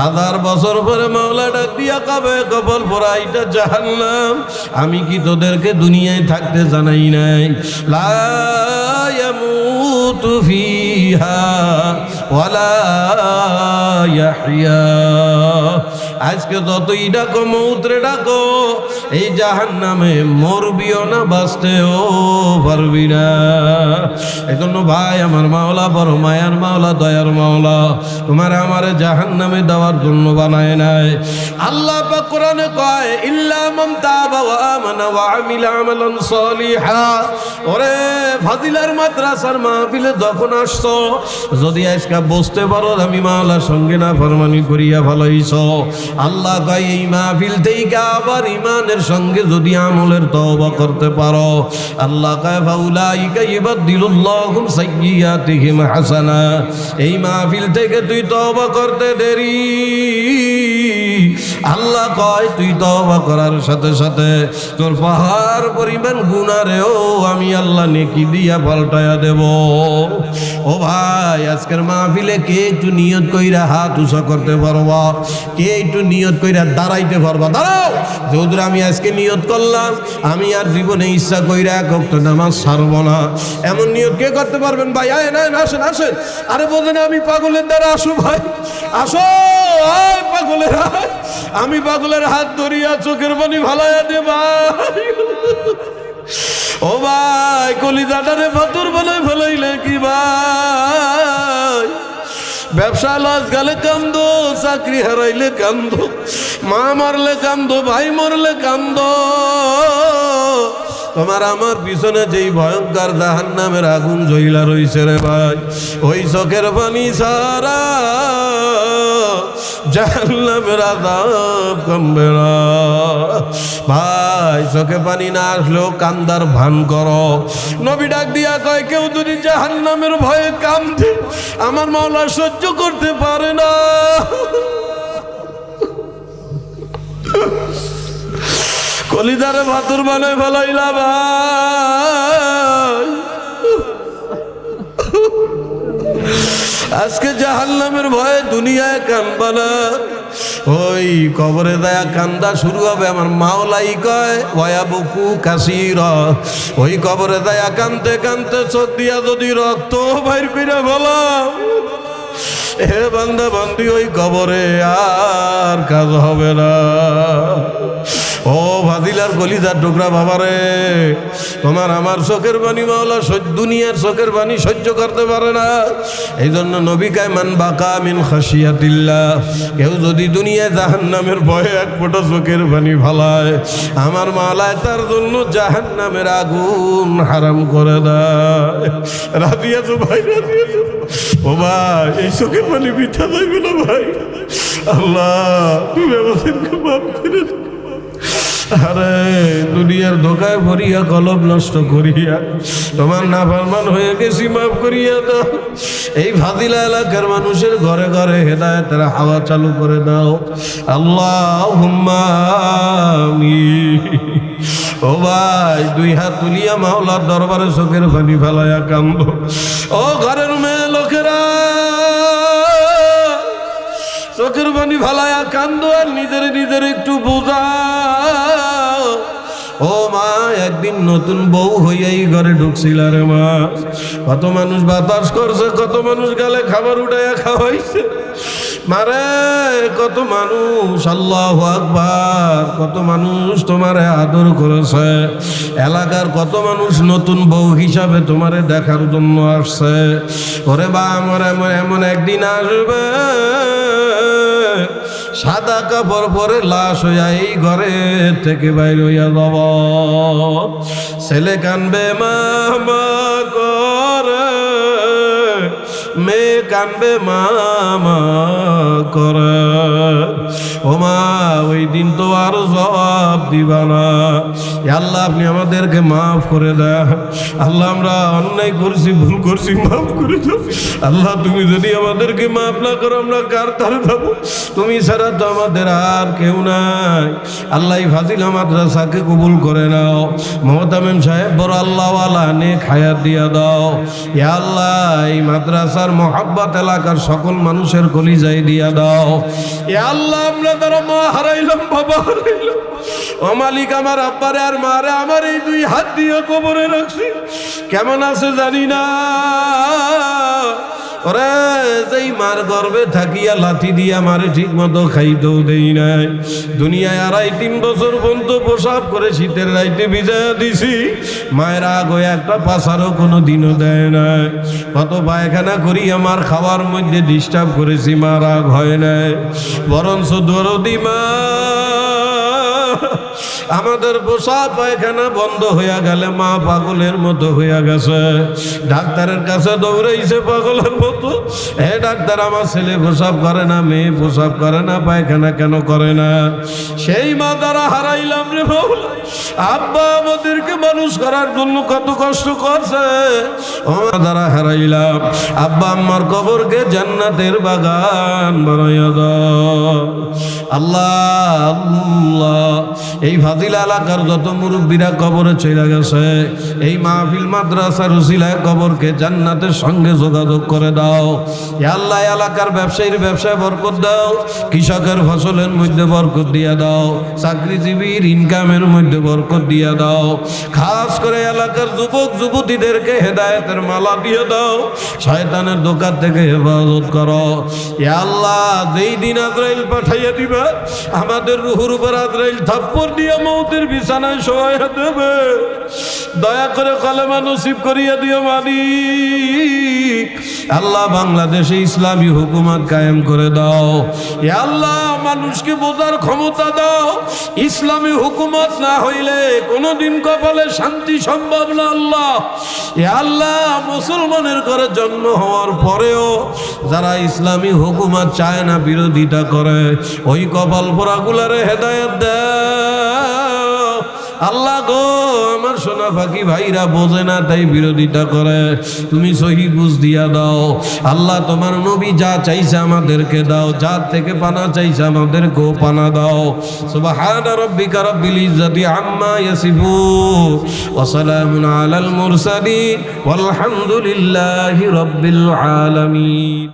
1000 বছর পরে মাওলা ডাক দিয়া কাবে কপাল পরা এটা জাহান্নাম, আমি কি তোদেরকে দুনিয়ায় থাকতে জানাই নাই? লা ইয়ামুতু ফিহা ওয়ালা ইয়াহইয়া। আজকে যতই ডাকো মৌতরে ডাকো, এই জাহান্নামে মরবিও না বাঁচতেও পারবি না। এই জন্য ভাই আমার মাওলা বড় মায়ার মাওলা, দয়ার মাওলা, তোমার আমার জাহান্নামে দেওয়ার জন্য বানায় নাই। আল্লাহ পাক কোরআনে কয়, ইল্লা মান তাবা ওয়া আমানা ওয়া আমিলা আমালান সালিহা। ওরে ফাজিলার মাদ্রাসার মাহফিলে যখন আসছো, যদি আজকে বুঝতে পারো আমি মাওলার সঙ্গে না ফরমানি করিয়া ভালোইছো, আল্লাহ কয় এই মাহফিল থেকে আবার ইমানের সঙ্গে যদি আমলের তওবা করতে পারো, আল্লাহ কয় ফাউলাইকা ইবাদদিলুল্লাহু সাইয়্যাতিহিম হাসানা। এই মাহফিল থেকে তুই তওবা করতে দেরি, আল্লাহ কয় তুই তওবা করার সাথে সাথে তোর পাহাড় পরিমাণ গুনারেও আমি আল্লাহ নেকি দিয়া পাল্টায়া দেব। ও ভাই আজকের মাহফিলে কে একটু নিয়ত কইরা হাত উঁচা করতে পারবা? কে একটু নিয়ত কইরা দাঁড়াইতে পারবা? দাঁড়াও। যৌধুরী আমি আজকে নিয়ত করলাম আমি আর জীবনে ইচ্ছা কইরা এক ওয়াক্ত নামাজ ছাড়ব না, এমন নিয়ত কে করতে পারবেন ভাই? আয় না, আসেন আসেন। আরে বলেন আমি পাগলের দ্বারা আসো ভাই, আসো। আয় পাগলের, আমি পাগলের হাত ধরিয়া চোখের পানি ভালাইয়া দে ভাই। ও ভাই কলিজাটারে পাথর বানাই ফেলাইলে কি ভাই? ব্যবসা লস গেলে কান্দো, চাকরি হারাইলে কান্দো, মা মারলে কান্দো, ভাই মরলে কান্দো। তোমার আমার পিছনে যেই ভয়ঙ্কর জাহান্নামের আগুন জ্বলা রইছে রে ভাই, ওই চোখের পানি সারা জাহান্নামের আযাব কমবে না ভাই। চোখে পানি না আসলেও কান্দার ভান করো। নবী ডাক দিয়া কয়, কেউ যদি জাহান্নামের ভয়ে কান্দে আমার মাওলা সহ্য করতে পারে না। কলিজারে ভাতুর বানায় ফেলাইলা ভাই। আজকে জাহান্নামের ভয়ে দুনিয়ায় কান্দবা না, ওই কবরে দেয়া কান্দা শুরু হবে। আমার মাওলাই কয় ওয়াবুকু কাসীরা, ওই কবরে দেয়া কানতে কানতে চোখ দিয়া যদি রক্ত বাইর কইরা বলা, হে বান্দা বান্দি ওই কবরে আর কাজ হবে না। ও ফাজিলার কলিজার টুকরা বাবারে, তোমার আমার চোখের পানি মাওলা দুনিয়ার চোখের পানি সহ্য করতে পারে না। এই জন্য নবী কয় মান বাকা মিন খাশিয়াতিল্লাহ, কেউ যদি দুনিয়ায় জাহান্নামের ভয়ে এক ফোঁটা চোখের পানি ফালায়, আমার মাওলায় তার জন্য জাহান্নামের আগুন হারাম করে দেয়। রাজি আছো ভাই? রাজি আছো? ও ভাই এই চোখের পানি মিথ্যা যাইবে না ভাই। আল্লাহ তুমি আমাদেরকে মাফ করে দাও। আরে দুনিয়ার ধোকায় ভরিয়া কলব নষ্ট করিয়া তোমার নাফরমান হয়ে গেছি, মাফ করিয়া দাও। এই ফাজিলা এলাকার মানুষের ঘরে ঘরে হেদায়েতের হাওয়া চালু করে দাও আল্লাহুম্মা আমিন। ও ভাই দুই হাত তুলিয়া মাওলার দরবারে চোখের পানি ফেলাইয়া কান্দো। ও ঘরের মেয়ে লোকেরা চোখের পানি ফেলাইয়া কান্দো আর নিজের একটু বোঝাও। ও মা একদিন নতুন বউ হইয়াই ঘরে ঢুকছিল রে মা, কত মানুষ বাতাস করছে, কত মানুষ গালে খাবার উঠাইয়া খাওয়াইছে মারে, কত মানুষ আল্লাহু আকবার, কত মানুষ তোমারে আদর করেছে, এলাকার কত মানুষ নতুন বউ হিসাবে তোমারে দেখার জন্য আসছে। ওরে বা আমার এমন একদিন আসবে সাদা কাপড় পরে লাশ হইয়া এই ঘরে থেকে বাইর হইয়া যাব। ছেলে কানবে মামা করে, মেয়ে কানবে মামা করে। ও ও মা ওই দিন তো আর জবাব দিবা না। আল্লাহ আপনি আমাদেরকে মাফ করে দেন। আল্লাহ আমরা অন্যায় করছি, ভুল করছি, মাফ করে দাও। আল্লাহ তুমি যদি আমাদেরকে মাফ না করো আমরা কার ধারে যাবো? তুমি ছাড়া তো আমাদের আর কেউ নাই। আল্লাহ এই ফাজিলা মাদ্রাসাকে কবুল করে নাও। মোহতামিম সাহেব বড় আল্লাহওয়ালা নেক হায়াত দিয়া দাও। ইয়া আল্লাহ এই মাদ্রাসার মোহাব্বত এলাকার সকল মানুষের কলিজায় দিয়া দাও। ইয়া আল্লাহ আমরা তারা মা হারাইলাম, বাবা হারাইলাম। ও মালিক আমার আব্বারে আর মারে আমার এই দুই হাত দিয়ে কবরে রাখছি, কেমন আছে জানি না। ওরে যেই মার গর্বে থাকিয়া লাথি দিয়া মারে ঠিক মতো খাইতেও দেই নাই। দুনিয়ায় 2.5-3 বছর পর্যন্ত প্রসাব করে শীতের রাইতে ভিজাইয়া দিছি, মায়ের আগ হয়ে একটা পাশারও কোনো দিনও দেয় নাই। কত পায়খানা করি আমার খাওয়ার মধ্যে ডিস্টার্ব করেছি, মার রাগ হয় নাই। বরঞ্চ দরদি মা আমাদের বসা পায়খানা বন্ধ হইয়া গেলে মা পাগলের মতো হইয়া গেছে, ডাক্তারের কাছে দৌড়াইছে পাগলের মতো। হে ডাক্তার আমার ছেলে প্রসাব করে না, মেয়ে প্রসাব করে না, পায়খানা কেন করে না? সেই মা দ্বারা হারাইলাম রে বাউলা। আব্বা আমাদেরকে মানুষ করার জন্য কত কষ্ট করছে, ও মা দ্বারা হারাইলাম। আব্বা আম্মার কবরকে জান্নাতের বাগান বানাইয়া দাও। আল্লাহ আল্লাহ এই ফাজিলা এলাকার যত মুরব্বীরা কবরে চলে গেছে, এই মাহফিল মাদ্রাসার উসিলায় কবরকে জান্নাতের সঙ্গে যোগাযোগ করে দাও। ইয়া আল্লাহ এলাকার ব্যবসায়ীর ব্যবসায় বরকত দাও, কৃষকের ফসলের মধ্যে বরকত দিয়া দাও, চাকরিজীবীর ইনকামের মধ্যে বরকত দিয়া দাও। খাস করে এলাকার যুবক যুবতীদেরকে হেদায়েতের মালা দিয়ে দাও, শয়তানের দোকান থেকে হেফাজত করো। ইয়া আল্লাহ যেই দিন আজরাইল পাঠাইয়া দিবা আমাদের রুহুর উপর আজরাইল থাপ্পড় দিয়া মৌতের বিছানায় শোয়াইয়া দেবে, দয়া করে কলেমা নসিব করিয়া দিও মালিক। আল্লাহ বাংলাদেশে ইসলামী হুকুমত কায়েম করে দাও। ইয়া আল্লাহ মানুষকে বোঝার ক্ষমতা দাও। ইসলামী হুকুমত না হইলে কোনোদিন কপালে শান্তি সম্ভব না। আল্লাহ ইয়া আল্লাহ মুসলমানের ঘরে জন্ম হওয়ার পরেও যারা ইসলামী হুকুমত চায় না, বিরোধিতা করে, ওই কপাল পোড়াগুলারে হেদায়েত দাও। আল্লাহ গো আমার সোনা ফাঁকি ভাইরা বোঝে না তাই বিরোধিতা করে, তুমি সহি বুঝ দিয়া দাও। আল্লাহ তোমার নবী যা চাইছে আমাদেরকে দাও, যার থেকে পানা চাইছে আমাদেরকেও পানা দাও। সুবহান রাব্বিকা রাব্বিল ইজ্জাতি আম্মা ইয়াসিফুন ওয়া সালামুন আলাল মুরসালিন ওয়ালহামদুলিল্লাহি রাব্বিল আলামিন।